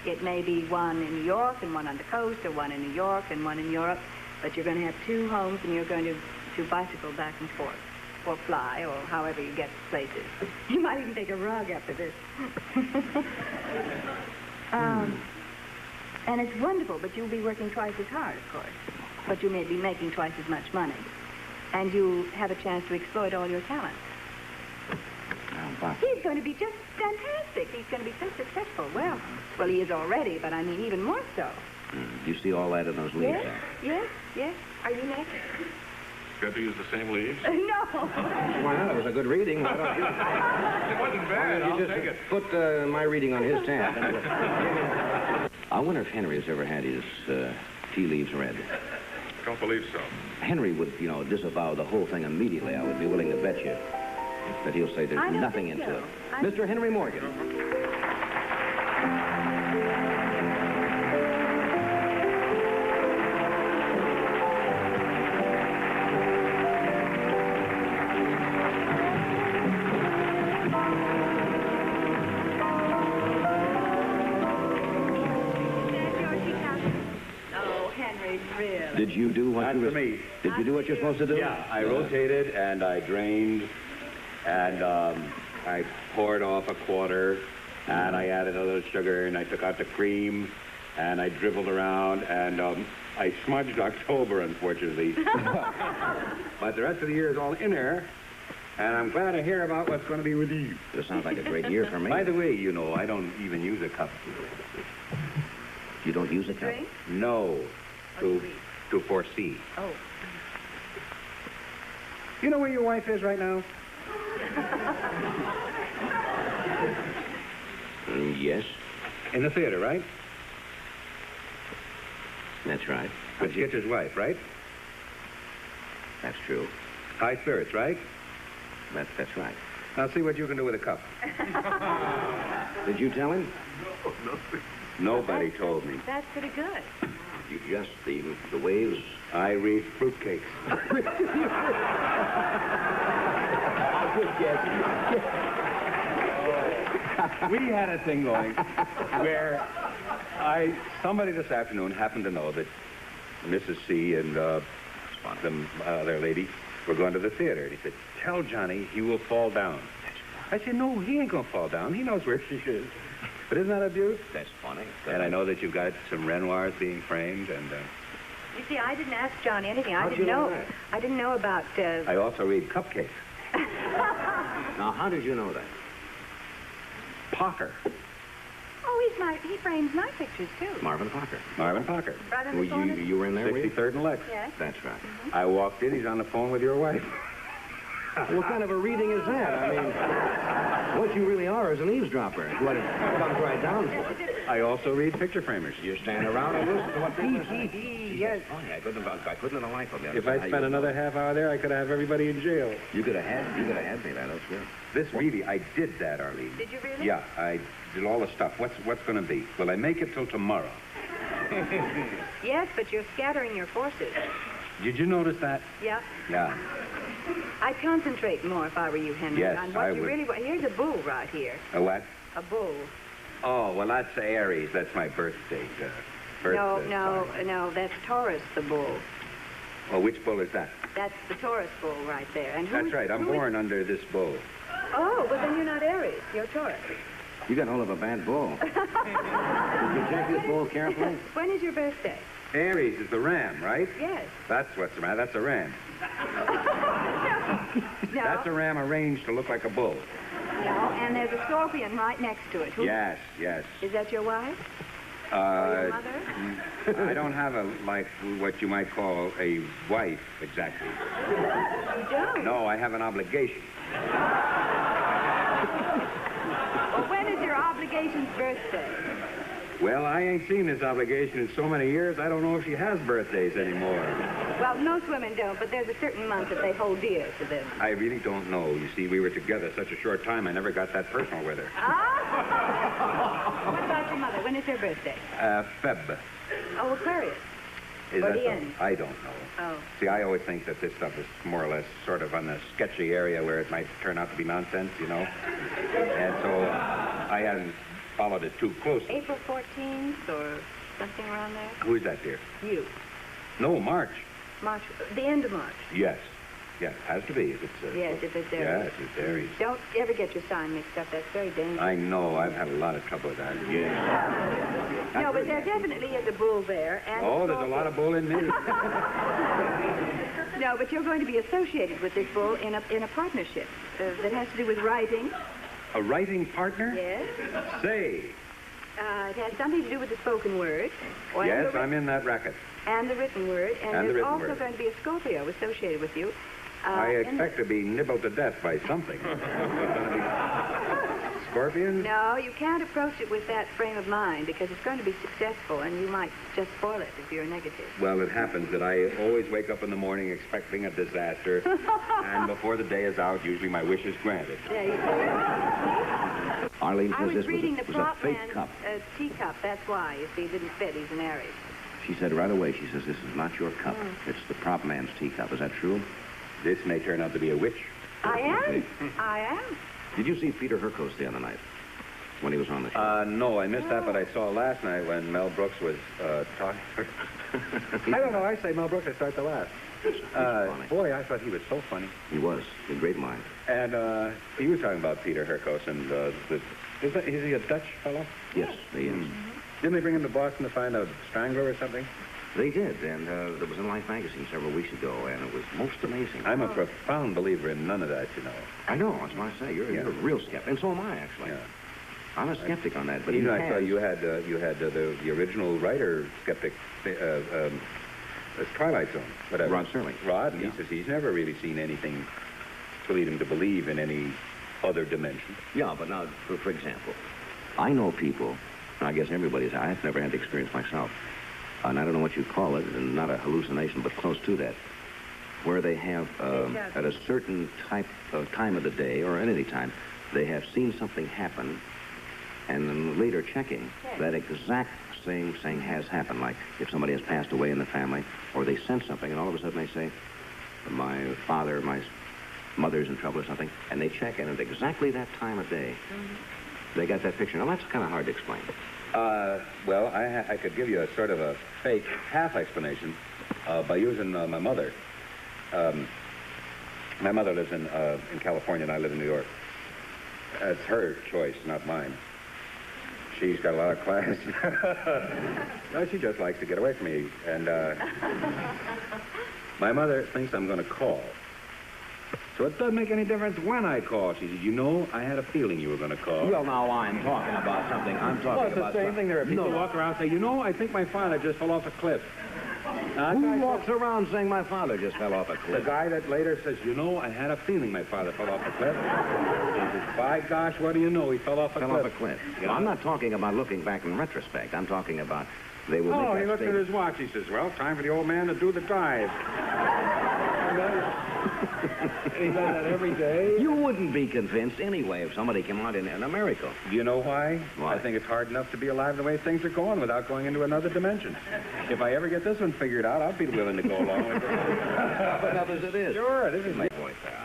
It may be one in New York and one on the coast, or one in New York and one in Europe, but you're going to have 2 homes, and you're going to bicycle back and forth, or fly, or however you get places. You might even take a rug after this. And it's wonderful, but you'll be working twice as hard, of course. But you may be making twice as much money. And you have a chance to exploit all your talents. He's going to be just fantastic. He's going to be so successful. Well, he is already, but I mean even more so. You see all that in those leaves? Yes. Are you next? Got to use the same leaves? No. Why not? It was a good reading. Why don't you? It wasn't bad. I'll take it. Put my reading on his tab. I wonder if Henry has ever had his tea leaves read. Don't believe so. Henry would, disavow the whole thing immediately. I would be willing to bet you that he'll say there's nothing into it. Mr. Henry Morgan. Did you do what Not you for me. Did you do what you're supposed to do? Yeah, I rotated and I drained and I poured off a quarter and I added a little sugar and I took out the cream and I dribbled around and I smudged October, unfortunately. But the rest of the year is all in there, and I'm glad to hear about what's going to be with you. This sounds like a great year for me. By the way, I don't even use a cup. You don't use a cup? Drink? No, to foresee. Oh. You know where your wife is right now? Yes. In the theater, right? That's right. With Skitcher's wife, right? That's true. High spirits, right? That's right. Now see what you can do with a cup. Did you tell him? Nobody told me. That's pretty good. You just, the waves. I read fruitcakes. We had a thing going where somebody this afternoon happened to know that Mrs. C and some other lady were going to the theater. And he said, tell Johnny he will fall down. I said, no, he ain't going to fall down. He knows where she is. But isn't that a beaut? That's funny. And I know that you've got some Renoirs being framed, and... You see, I didn't ask Johnny anything. I How'd didn't you know. know that? I didn't know about. I also read cupcakes. Now, how did you know that? Parker. Oh, he frames my pictures too. Marvin Parker. Marvin Parker. Right on the corner. You were in there, were you? 63rd and Lex. Yes. That's right. I walked in, he's on the phone with your wife. What kind of a reading is that? I mean, what you really are is an eavesdropper. What it comes right down for. I also read picture framers. You stand around and listen to what people say. Yes. Funny. I couldn't have a life of that. If I'd spent another half hour there, I could have everybody in jail. You could have had me that. That's good. This really, I did that, Arlene. Did you really? Yeah, I did all the stuff. What's going to be? Will I make it till tomorrow? Yes, but you're scattering your forces. Did you notice that? Yeah. Yeah. I'd concentrate more if I were you, Henry. Yes, on what I you would. really want. Here's a bull right here. A what? A bull. Oh, well, that's Aries. That's my birthday. No, that's Taurus, the bull. Oh, which bull is that? That's the Taurus bull right there. And That's right. I'm born under this bull. Oh, well, then you're not Aries. You're Taurus. You got hold of a bad bull. Did you check this bull carefully? When is your birthday? Aries is the ram, right? Yes. That's what's the matter. That's a ram. No. That's a ram arranged to look like a bull. No, and there's a scorpion right next to it. Yes. Is that your wife? Or your mother? I don't have what you might call a wife, exactly. You don't? No, I have an obligation. Well, when is your obligation's birthday? Well, I ain't seen this obligation in so many years, I don't know if she has birthdays anymore. Well, most women don't, but there's a certain month that they hold dear to them. I really don't know. You see, we were together such a short time, I never got that personal with her. Ah! What about your mother? When is her birthday? Feb. Oh, Aquarius. Is Or that the so? end. I don't know. Oh. See, I always think that this stuff is more or less sort of on the sketchy area where it might turn out to be nonsense, you know? And so I hadn't followed it too closely. April 14th or something around there? Who is that, dear? You. No, March. March, the end of March. Yes. Yes, has to be if it's... Yes, if it's Aries. Yes, it's Aries. Don't ever get your sign mixed up. That's very dangerous. I know. I've had a lot of trouble with that. Yes. No, but there definitely is a bull there. And Oh, there's a lot of bull in me. No, but you're going to be associated with this bull in a partnership that has to do with writing. A writing partner? Yes. Say. It has something to do with the spoken word. Yes, I'm in that racket. And the written word. And the there's written also word. going to be a Scorpio associated with you. I expect to be nibbled to death by something. Scorpions? No, you can't approach it with that frame of mind because it's going to be successful and you might just spoil it if you're negative. Well, it happens that I always wake up in the morning expecting a disaster, and before the day is out, usually my wish is granted. Arlene I says was this reading was the a prop fake man's cup. teacup. That's why. You see, it didn't fit. He's an Aries. She said right away, she says, this is not your cup. It's the prop man's teacup. Is that true? This may turn out to be a witch. I am. I am. Did you see Peter Herkos the other night when he was on the show? No, I missed that, but I saw last night when Mel Brooks was talking. I don't know. I say Mel Brooks, I start to laugh. Boy, I thought he was so funny. He was. A great mind. And he was talking about Peter Herkos, and is he a Dutch fellow? Yes, he is. Didn't they bring him to Boston to find a strangler or something? They did, and there was in Life magazine several weeks ago, and it was most amazing. I'm a profound believer in none of that, you know. I know, that's what I say. You're a real skeptic, and so am I, actually. Yeah. I'm a skeptic on that, but even I saw you had the original writer skeptic, Twilight Zone, whatever. Rod Serling. Rod, and he says he's never really seen anything to lead him to believe in any other dimension. Yeah, but now, for example, I know people, and I guess everybody's, I've never had the experience myself, and I don't know what you call it, and not a hallucination, but close to that, where they have, at a certain time of the day, or at any time, they have seen something happen, and then later checking, that exact same thing has happened, like if somebody has passed away in the family, or they sense something, and all of a sudden they say, my father, my mother's in trouble or something, and they check in at exactly that time of day. They got that picture. Now, that's kind of hard to explain. Well, I could give you a sort of a fake half explanation by using my mother. My mother lives in California, and I live in New York. It's her choice, not mine. She's got a lot of class. No, she just likes to get away from me. And my mother thinks I'm going to call. So it doesn't make any difference when I call. She says, you know, I had a feeling you were going to call. Well, now I'm talking about something. I'm talking about... Well, it's the same thing. There are people who walk around and say, you know, I think my father just fell off a cliff. Who walks around saying my father just fell off a cliff? The guy that later says, you know, I had a feeling my father fell off a cliff. He says, by gosh, what do you know? He fell off a cliff. Fell off a cliff. You know, I'm not talking about looking back in retrospect. I'm talking about they will make that he looked at statement. his watch. He says, well, time for the old man to do the dive. He does that every day. You wouldn't be convinced anyway if somebody came out in a miracle. Do you know why? Why? I think it's hard enough to be alive the way things are going without going into another dimension. If I ever get this one figured out, I'll be willing to go along with it. But enough as it is. Sure, this is my point there.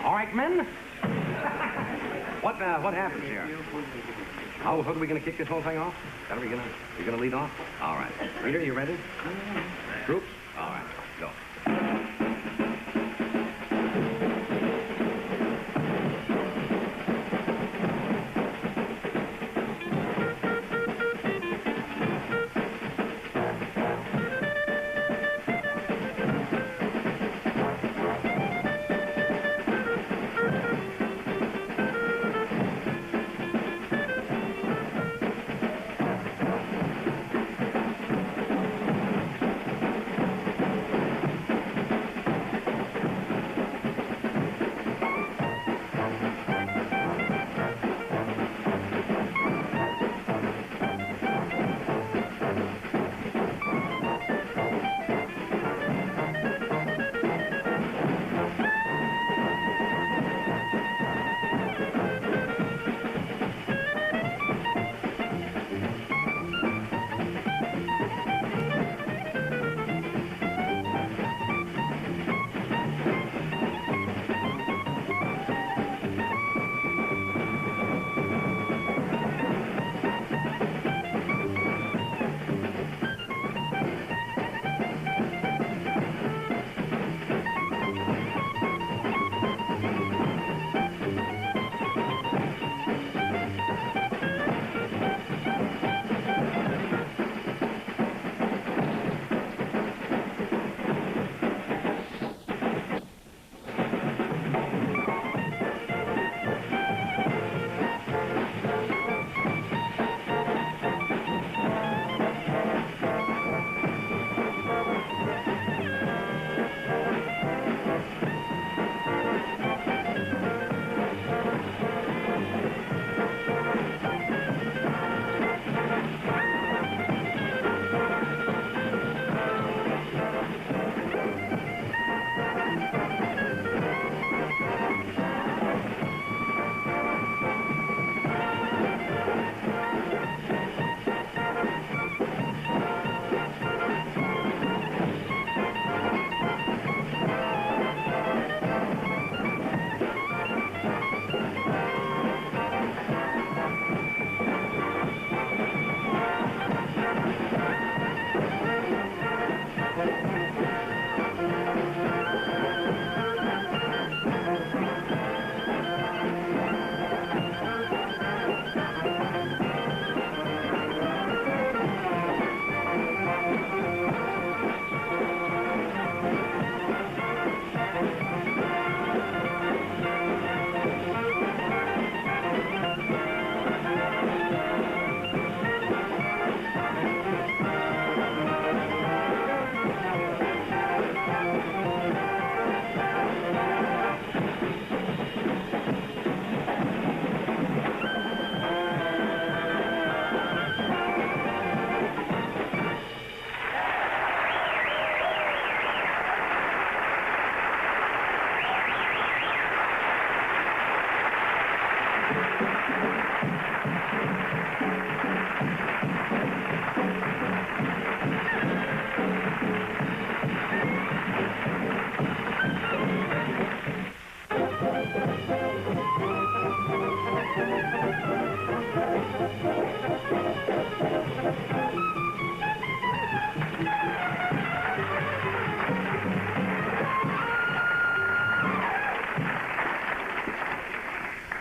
All right, men. What happens here? How are we going to kick this whole thing off? Are we going to lead off? All right. Peter, you ready? Troops? All right. Go.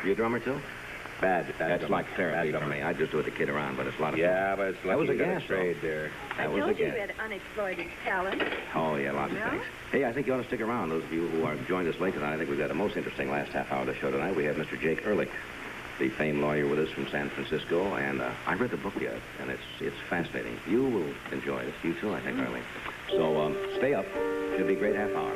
You a drummer, too? Bad. That's like therapy for me. I just do it to kid around, but it's a lot of fun. Yeah, but it's That was lucky a you got gas trade there. That was a told you gas. you had unexploited talent. Oh, yeah, lots of Yeah? things. Hey, I think you ought to stick around. Those of you who are joined us late tonight, I think we've got the most interesting last half hour of the show tonight. We have Mr. Jake Ehrlich, the famed lawyer with us from San Francisco, and I read the book yet, and it's fascinating. You will enjoy it. You too, I think, Ehrlich. So stay up. Should be a great half hour.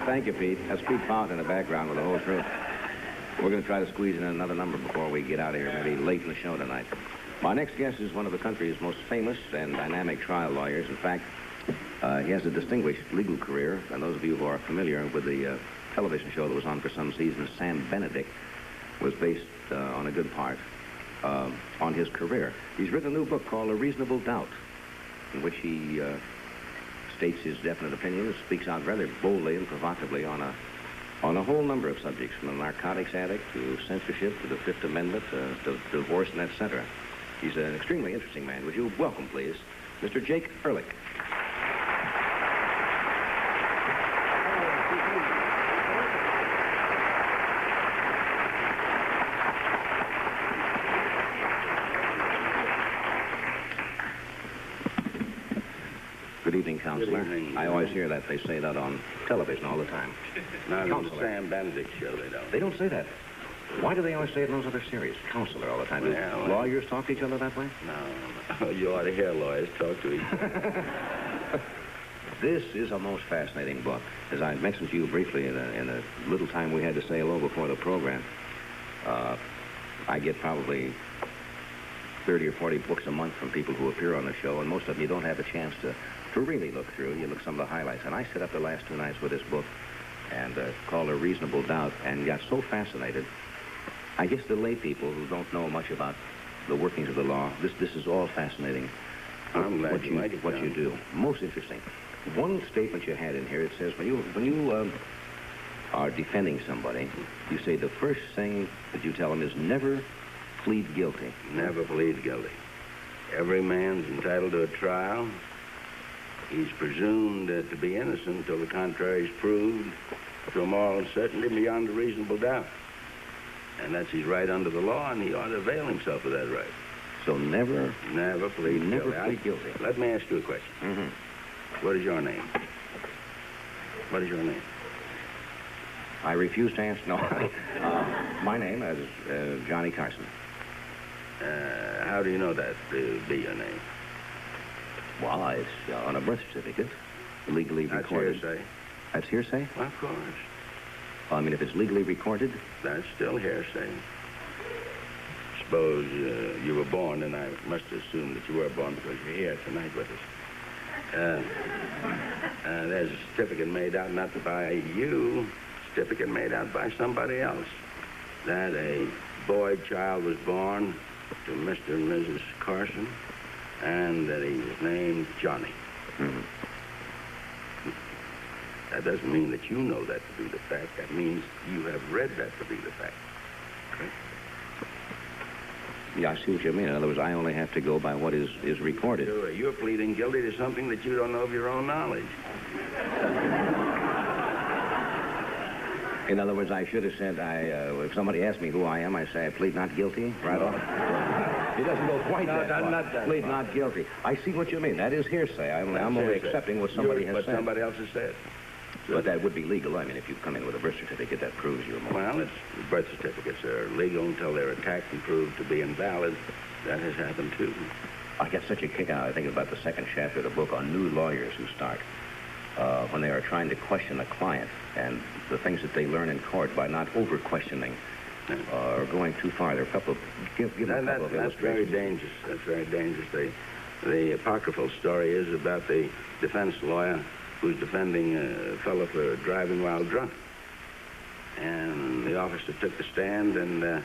Thank you, Pete. That's Pete Fount in the background with the whole truth. We're going to try to squeeze in another number before we get out of here, maybe late in the show tonight. My next guest is one of the country's most famous and dynamic trial lawyers. In fact, he has a distinguished legal career, and those of you who are familiar with the television show that was on for some seasons, Sam Benedict, was based on a good part on his career. He's written a new book called A Reasonable Doubt, in which he states his definite opinions, speaks out rather boldly and provocatively on a whole number of subjects, from the narcotics addict to censorship to the Fifth Amendment to divorce and etc. He's an extremely interesting man. Would you welcome, please, Mr. Jake Ehrlich? Good evening, Counselor. Good evening. I always hear that. They say that on television all the time. Not on the Counselor. Sam Benedict show, they don't. They don't say that. Why do they always say it in those other series? Counselor all the time. Do Well, lawyers talk to each other that way? No. You ought to hear lawyers talk to each other. This is a most fascinating book. As I mentioned to you briefly in a little time we had to say hello before the program, I get probably 30 or 40 books a month from people who appear on the show, and most of them you don't have a chance to really look through. You look some of the highlights. And I set up the last 2 nights with this book and called A Reasonable Doubt, and got so fascinated. I guess the lay people who don't know much about the workings of the law, this is all fascinating. I'm glad what you like it, what John. you do. Most interesting. One statement you had in here, it says when you are defending somebody, you say the first thing that you tell them is never plead guilty. Never plead guilty. Every man's entitled to a trial. He's presumed to be innocent until the contrary is proved to a moral certainty beyond a reasonable doubt. And that's his right under the law, and he ought to avail himself of that right. So never plead never guilty. plead guilty. Let me ask you a question. Mm-hmm. What is your name? What is your name? I refuse to answer. No. My name is Johnny Carson. How do you know that to be your name? Well, it's on a birth certificate, legally That's recorded. hearsay. That's hearsay? Of course. Well, I mean, if it's legally recorded? That's still hearsay. Suppose you were born, and I must assume that you were born because you're here tonight with us. There's a certificate made out not by you, certificate made out by somebody else. That a boy child was born to Mr. and Mrs. Carson, and that he was named Johnny. Mm-hmm. That doesn't mean that you know that to be the fact. That means you have read that to be the fact. Okay? Yeah, I see what you mean. In other words, I only have to go by what is recorded. Sure, you're pleading guilty to something that you don't know of your own knowledge. In other words, I should have said, if somebody asked me who I am, I say I plead not guilty right off. It doesn't go quite that far. Not that plead far. not guilty. I see what you mean. That is hearsay. I'm only accepting what somebody has what said. somebody else has said. But that would be legal. I mean, if you come in with a birth certificate, that proves you're more. Well, birth certificates are legal until they're attacked and proved to be invalid. That has happened, too. I get such a kick out, I think, about the second chapter of the book on new lawyers who start when they are trying to question a client and the things that they learn in court by not over-questioning or going too far. There are a couple of... Give a couple of That's very dangerous. That's very dangerous. The apocryphal story is about the defense lawyer who's defending a fellow for driving while drunk. And the officer took the stand, and the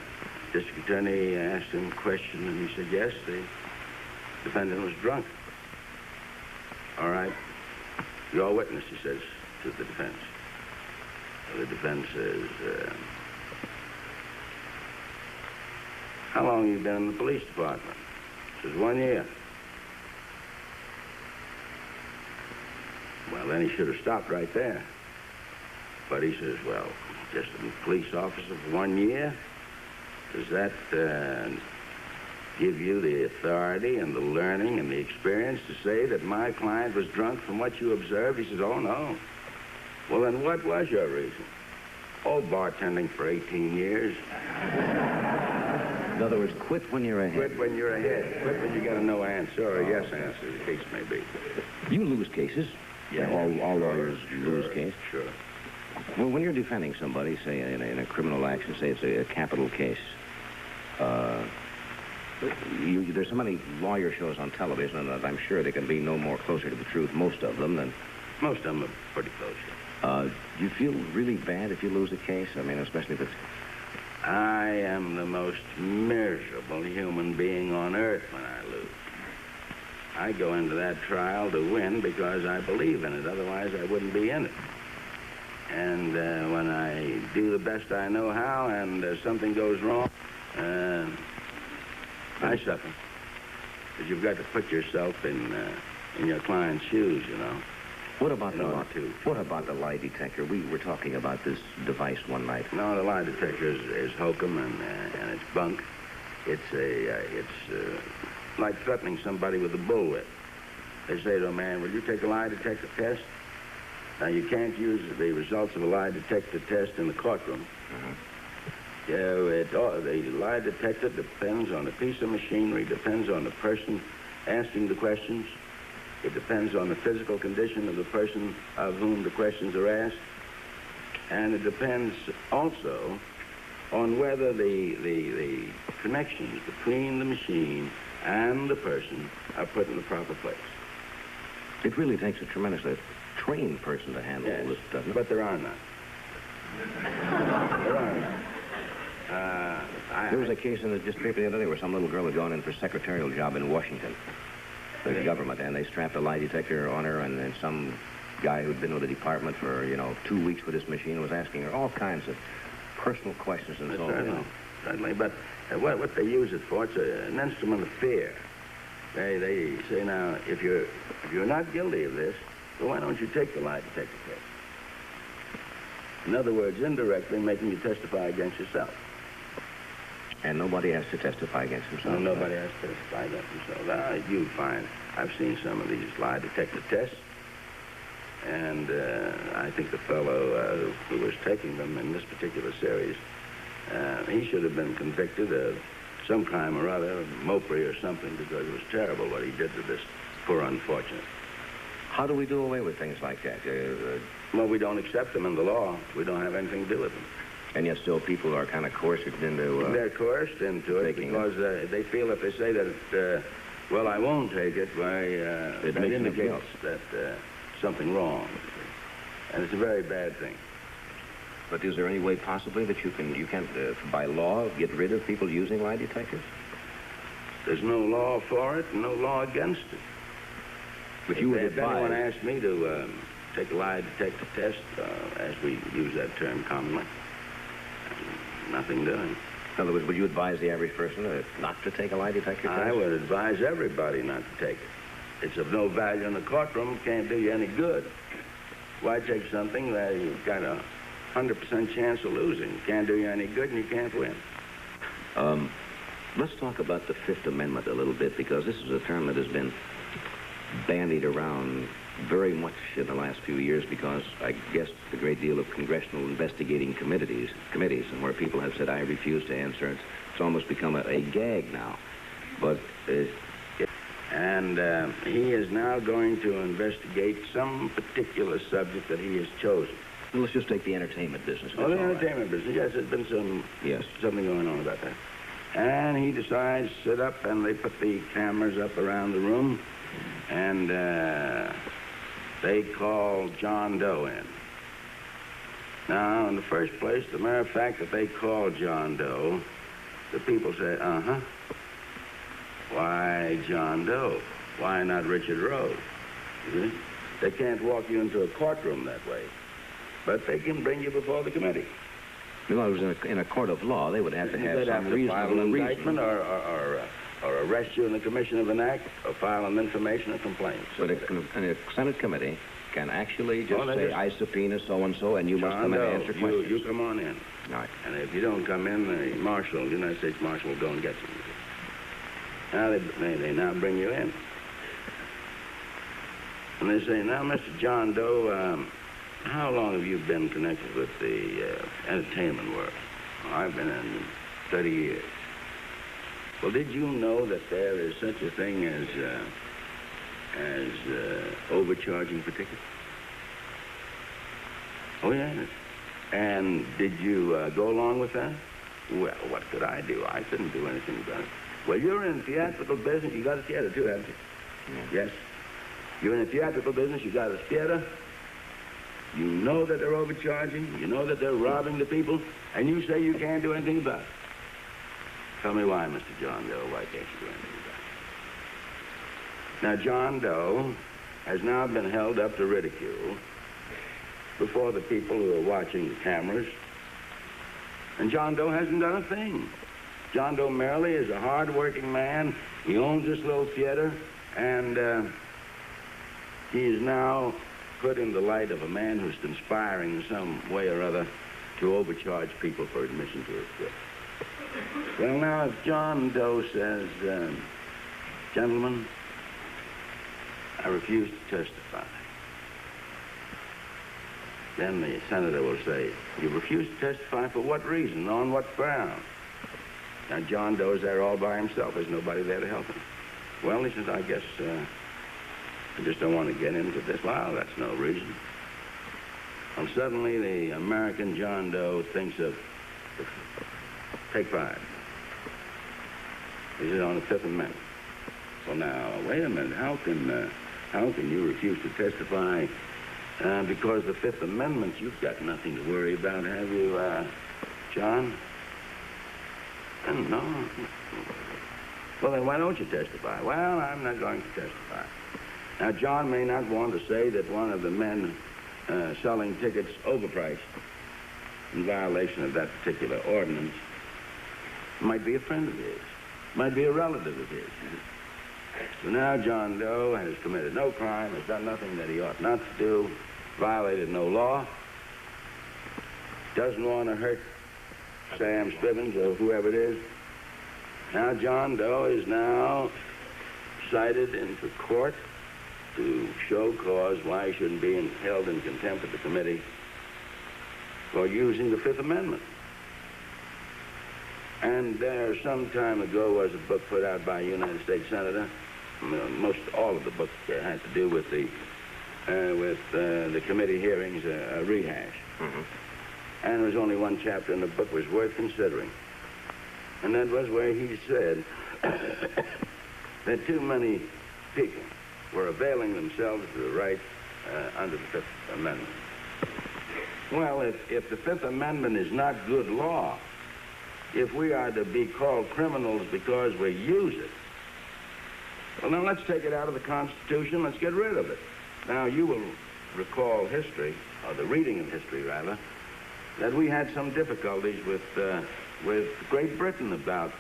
district attorney asked him a question, and he said, yes, the defendant was drunk. All right. Your witness, he says to the defense. The defense says, how long have you been in the police department? He says, 1 year. Well, then he should have stopped right there. But he says, well, just a police officer for 1 year? Does that give you the authority and the learning and the experience to say that my client was drunk from what you observed? He says, oh, no. Well, then what was your reason? Oh, bartending for 18 years. In other words, quit when you're ahead. Quit when you're ahead. Quit when you got a no answer or a yes answer, the case may be. You lose cases. Yeah. All lawyers lose cases. Sure. Well, when you're defending somebody, say in a criminal action, say it's a capital case, there's so many lawyer shows on television that I'm sure they can be no more closer to the truth, most of them, than... Most of them are pretty close. Do you feel really bad if you lose a case? I mean, especially if it's... I am the most miserable human being on earth when I lose. I go into that trial to win because I believe in it. Otherwise, I wouldn't be in it. And when I do the best I know how and something goes wrong, I suffer. Because you've got to put yourself in your client's shoes, you know. What about the lie detector? We were talking about this device one night. No, the lie detector is hokum and it's bunk. It's like threatening somebody with a bullwhip. They say to a man, will you take a lie detector test? Now, you can't use the results of a lie detector test in the courtroom. The lie detector depends on a piece of machinery, depends on the person asking the questions. It depends on the physical condition of the person of whom the questions are asked. And it depends also on whether the connections between the machine and the person are put in the proper place. It really takes a tremendously trained person to handle all this, doesn't it? But there are none. There are none. There was a case in the newspaper the other day where some little girl had gone in for a secretarial job in Washington, the government, and they strapped a lie detector on her, and then some guy who'd been with the department for, 2 weeks with this machine was asking her all kinds of personal questions and so on. Certainly, but what they use it for, it's an instrument of fear. They say, now, if you're not guilty of this, well, why don't you take the lie detector test? In other words, indirectly making you testify against yourself. And nobody has to testify against himself. No, nobody has to testify against himself. You'd find, I've seen some of these lie detector tests, and I think the fellow who was taking them in this particular series, he should have been convicted of some crime or other, Mopri or something, because it was terrible what he did to this poor unfortunate. How do we do away with things like that? Well, we don't accept them in the law. We don't have anything to do with them. And yet still people are kind of coerced into... They're coerced into it because they feel if they say that, well, I won't take it, that indicates that something wrong. And it's a very bad thing. But is there any way possibly that you can by law, get rid of people using lie detectors? There's no law for it and no law against it. But you would advise... If anyone asked me to take a lie detector test, as we use that term commonly, nothing doing. In other words, would you advise the average person not to take a lie detector test? I would advise everybody not to take it. It's of no value in the courtroom. Can't do you any good. Why take something that you've got a 100% chance of losing? Can't do you any good and you can't win. Let's talk about the Fifth Amendment a little bit, because this is a term that has been bandied around very much in the last few years because I guess a great deal of congressional investigating committees, and where people have said, I refuse to answer. It's almost become a gag now. But and he is now going to investigate some particular subject that he has chosen. Well, let's just take the entertainment business. Oh, the entertainment business. Yes, there's been something going on about that. And he decides to sit up, and they put the cameras up around the room, and they call John Doe in. Now, in the first place, the mere fact that they call John Doe, the people say, uh-huh. Why John Doe? Why not Richard Rose? You see? They can't walk you into a courtroom that way, but they can bring you before the committee. Well, it was in a court of law. They would have to have some reasonable file an reason. indictment or arrest you in the commission of an act or file an information or complaint. But a Senate committee can actually just say, I subpoena so-and-so, and you must come and answer questions. You come on in. All right. And if you don't come in, the United States Marshal will go and get you. Now they now bring you in. And they say, now, Mr. John Doe, how long have you been connected with the entertainment world? Well, I've been in 30 years. Well, did you know that there is such a thing as overcharging for tickets? Oh, yes. And did you go along with that? Well, what could I do? I couldn't do anything about it. Well, you're in theatrical business. You got a theater, too, haven't you? Yeah. Yes. You're in the theatrical business. You got a theater. You know that they're overcharging. You know that they're robbing the people. And you say you can't do anything about it. Tell me why, Mr. John Doe. Why can't you do anything about it? Now, John Doe has now been held up to ridicule before the people who are watching the cameras. And John Doe hasn't done a thing. John Doe merely is a hard-working man. He owns this little theater, and he is now put in the light of a man who's conspiring in some way or other to overcharge people for admission to his theater. Well, now, if John Doe says, gentlemen, I refuse to testify, then the senator will say, you refuse to testify for what reason? On what ground? Now, John Doe's there all by himself. There's nobody there to help him. Well, he says, I guess I just don't want to get into this. Well, that's no reason. Well, suddenly the American John Doe thinks of take 5. Is it on the Fifth Amendment? Well, now, wait a minute. How can you refuse to testify because the Fifth Amendment, you've got nothing to worry about, have you, John? No. Well, then why don't you testify? Well, I'm not going to testify. Now, John may not want to say that one of the men selling tickets overpriced in violation of that particular ordinance might be a friend of his, might be a relative of his. So now John Doe has committed no crime, has done nothing that he ought not to do, violated no law, doesn't want to hurt Sam Scrivens or whoever it is. Now John Doe is now cited into court to show cause why he shouldn't be held in contempt of the committee for using the Fifth Amendment. And there, some time ago, was a book put out by a United States Senator. Most all of the book had to do with the committee hearings, a rehash. Mm-hmm. And there was only one chapter in the book was worth considering. And that was where he said that too many people were availing themselves of the right under the Fifth Amendment. Well, if the Fifth Amendment is not good law, if we are to be called criminals because we use it, well, then let's take it out of the Constitution. Let's get rid of it. Now, you will recall history, or the reading of history, rather, that we had some difficulties with Great Britain about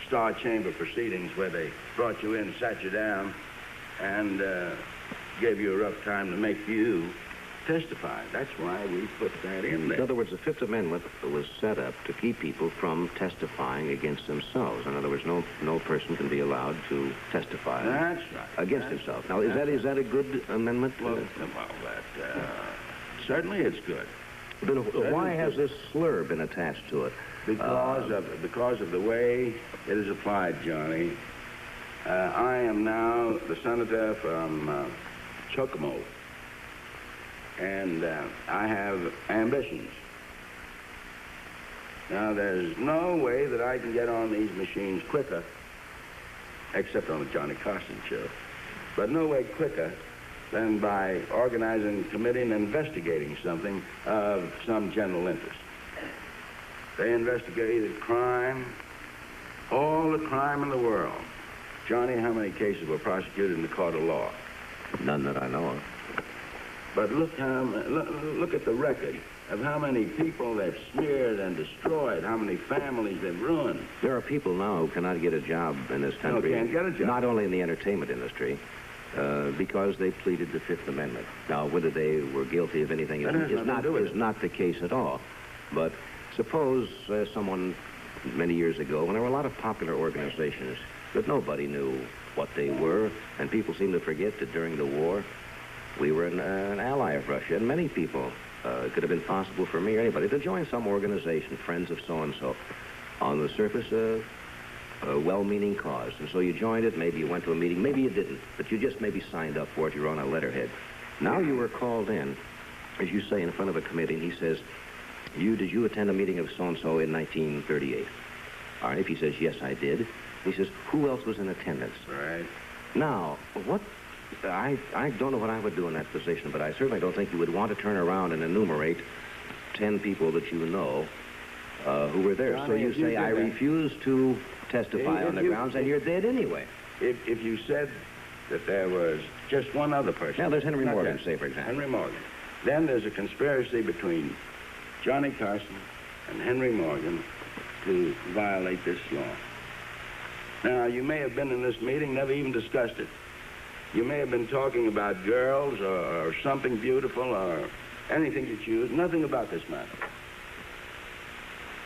Star Chamber proceedings where they brought you in, sat you down, and gave you a rough time to make you testify. That's why we put that in there. In other words, the Fifth Amendment was set up to keep people from testifying against themselves. In other words, no person can be allowed to testify That's right. against himself. Now, is that a good amendment? Well, certainly it's good. Then why has this slur been attached to it? Because of the way it is applied, Johnny. I am now the senator from Chocomo, and I have ambitions. Now, there's no way that I can get on these machines quicker, except on the Johnny Carson show, but no way quicker than by organizing a committee and investigating something of some general interest. They investigated crime, all the crime in the world. Johnny, how many cases were prosecuted in the court of law? None that I know of. But look at the record of how many people they've smeared and destroyed, how many families they've ruined. There are people now who cannot get a job in this country. No, can't get a job. Not only in the entertainment industry, because they pleaded the Fifth Amendment. Now, whether they were guilty of anything is not the case at all. But suppose someone many years ago, when there were a lot of popular organizations that nobody knew what they were, and people seem to forget that during the war, we were an ally of Russia, and many people, it could have been possible for me or anybody to join some organization, Friends of so-and-so, on the surface a well-meaning cause. And so you joined it, maybe you went to a meeting, maybe you didn't, but you just maybe signed up for it, you were on a letterhead. Now you were called in, as you say, in front of a committee, and he says, did you attend a meeting of so-and-so in 1938? All right, if he says, yes, I did. He says, who else was in attendance? Right. Now, I don't know what I would do in that position, but I certainly don't think you would want to turn around and enumerate 10 people that you know who were there. Johnny, so you say, I refuse to testify on the grounds, and you're dead anyway. If you said that there was just one other person. Now, there's Henry Morgan, say, for example. Henry Morgan. Then there's a conspiracy between Johnny Carson and Henry Morgan to violate this law. Now, you may have been in this meeting, never even discussed it. You may have been talking about girls or something beautiful or anything you choose, nothing about this matter.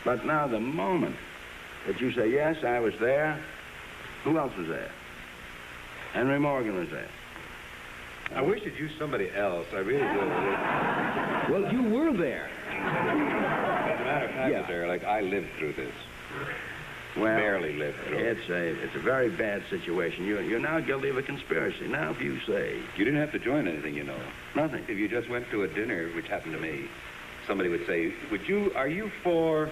But now the moment that you say, yes, I was there, who else was there? Henry Morgan was there. I wish you'd use somebody else. I really do. Well, you were there. As a matter of fact, sir, like, I lived through this. Well, barely lived through it. It's a very bad situation. You're now guilty of a conspiracy. Now, if you say... You didn't have to join anything, you know. Nothing. If you just went to a dinner, which happened to me, somebody would say, are you for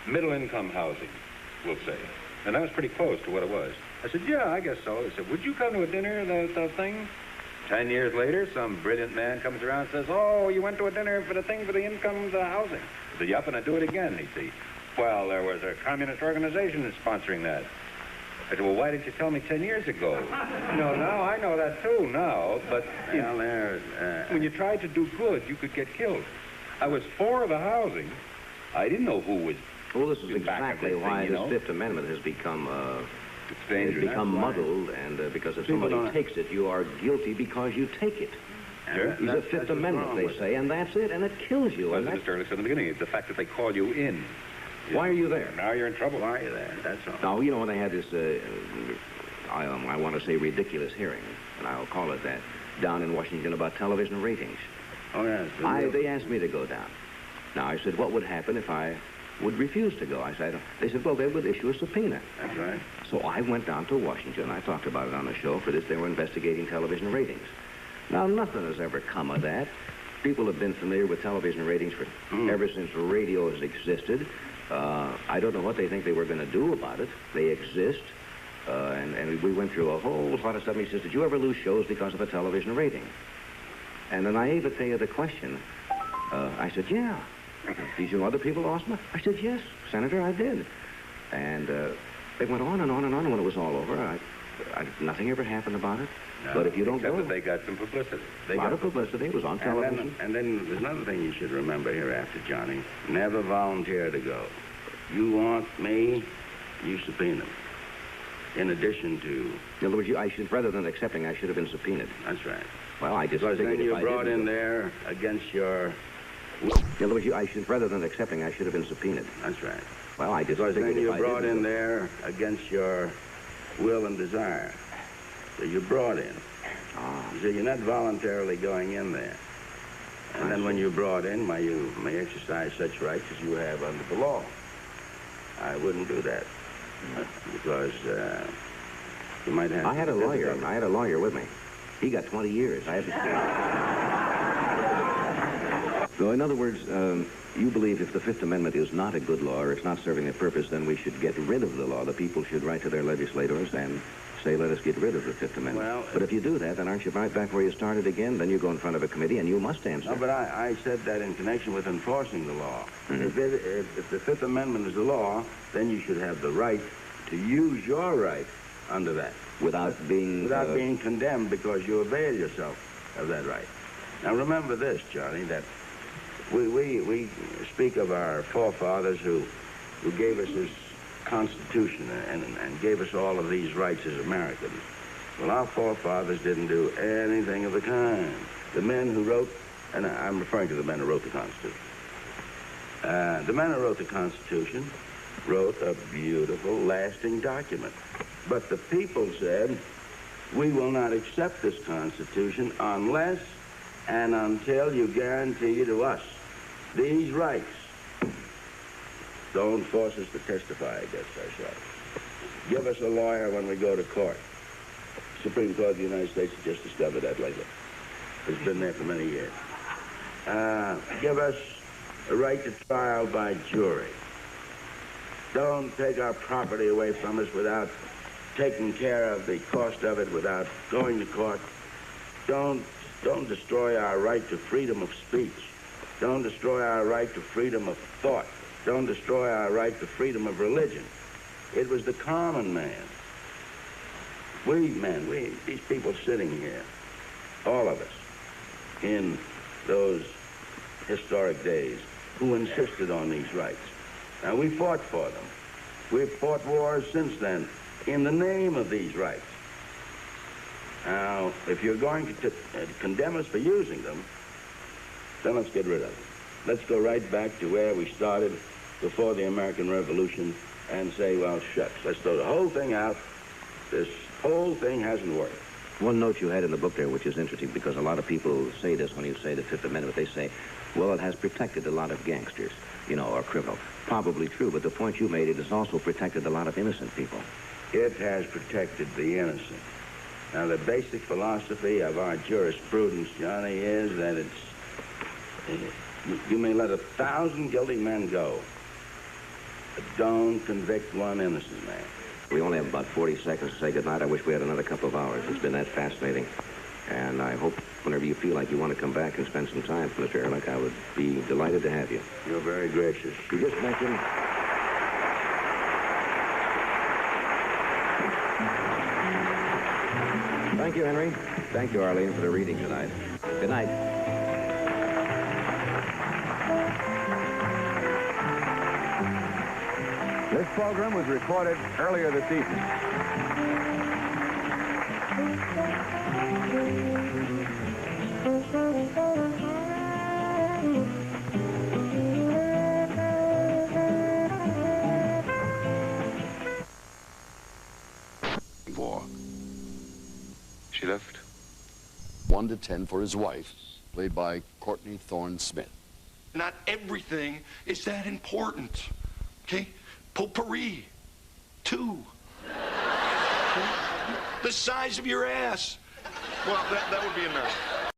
middle-income housing, we'll say. And that was pretty close to what it was. I said, yeah, I guess so. They said, would you come to a dinner, the thing? 10 years later, some brilliant man comes around and says, oh, you went to a dinner for the thing for the income of the housing. I said, yep, and I do it again, you see. Well, there was a communist organization that's sponsoring that. I said, well, why didn't you tell me 10 years ago? No, now I know that too, now, but when you tried to do good, you could get killed. I was for the housing. I didn't know who was... Well, this is exactly why this Fifth Amendment has become... muddled, and because if somebody takes it, you are guilty because you take it. He's a Fifth Amendment, they say, and that's it, and it kills you. Well, as Mr. Ehrlich said in the beginning, it's the fact that they call you in. Why are you there? Now you're in trouble. Why are you there? That's all. Now, you know, when they had this, I want to say ridiculous hearing, and I'll call it that, down in Washington about television ratings. Oh, yes. They asked me to go down. Now, I said, what would happen if I would refuse to go? I said, they said, well, they would issue a subpoena. That's right. So I went down to Washington. I talked about it on the show. For this, they were investigating television ratings. Now, nothing has ever come of that. People have been familiar with television ratings ever since radio has existed. I don't know what they think they were going to do about it. They exist. And we went through a whole lot of stuff. He says, did you ever lose shows because of a television rating? And the naivete of the question, I said, yeah. Did you know other people lost them? I said, yes, Senator, I did. And they went on and on and on. And when it was all over, nothing ever happened about it. No, but if you don't go... That they got some publicity. A lot of publicity. It was on television. And then there's another thing you should remember hereafter, Johnny. Never volunteer to go. You want me, you subpoena me. in addition to... In other words, rather than accepting, I should have been subpoenaed. That's right. Well, I just Because figured then if you I brought didn't- in there against your... In other words, rather than accepting, I should have been subpoenaed. That's right. Well, I just Because figured then you if I brought didn't- in there against your will and desire. So you brought in. So you're not voluntarily going in there. And then when you brought in, you may exercise such rights as you have under the law. I wouldn't do that. Because you might have... I had a lawyer. I had a lawyer with me. He got 20 years. I had to... So in other words, you believe if the Fifth Amendment is not a good law or it's not serving a purpose, then we should get rid of the law. The people should write to their legislators and say, let us get rid of the Fifth Amendment. Well, but if you do that, then aren't you right back where you started again? Then you go in front of a committee and you must answer. No, but I said that in connection with enforcing the law. Mm-hmm. If the Fifth Amendment is the law, then you should have the right to use your right under that. Without being condemned because you avail yourself of that right. Now remember this, Johnny, that we speak of our forefathers who gave us this Constitution and gave us all of these rights as Americans. Well, our forefathers didn't do anything of the kind. The men who wrote, and I'm referring to the men who wrote the Constitution. The men who wrote the Constitution wrote a beautiful, lasting document. But the people said, we will not accept this Constitution unless and until you guarantee to us these rights. Don't force us to testify against ourselves. Give us a lawyer when we go to court. Supreme Court of the United States has just discovered that lately. It's been there for many years. Give us a right to trial by jury. Don't take our property away from us without taking care of the cost of it, without going to court. Don't destroy our right to freedom of speech. Don't destroy our right to freedom of thought. Don't destroy our right to freedom of religion. It was the common man. These people sitting here, all of us, in those historic days, who insisted on these rights. Now, we fought for them. We've fought wars since then in the name of these rights. Now, if you're going to condemn us for using them, then let's get rid of them. Let's go right back to where we started before the American Revolution and say, well, shucks, let's throw the whole thing out. This whole thing hasn't worked. One note you had in the book there, which is interesting, because a lot of people say this when you say the Fifth Amendment. They say, well, it has protected a lot of gangsters, or criminals. Probably true, but the point you made, it has also protected a lot of innocent people. It has protected the innocent. Now, the basic philosophy of our jurisprudence, Johnny, is that you may let 1,000 guilty men go, but don't convict one innocent man. We only have about 40 seconds to say goodnight. I wish we had another couple of hours. It's been that fascinating. And I hope whenever you feel like you want to come back and spend some time, Mr. Ehrlich, I would be delighted to have you. You're very gracious. You just mentioned... Thank you, Henry. Thank you, Arlene, for the reading tonight. Good night. This program was recorded earlier this evening. She left 1 to 10 for his wife, played by Courtney Thorne Smith. Not everything is that important, okay? Potpourri, 2. Okay? The size of your ass. Well, that would be enough.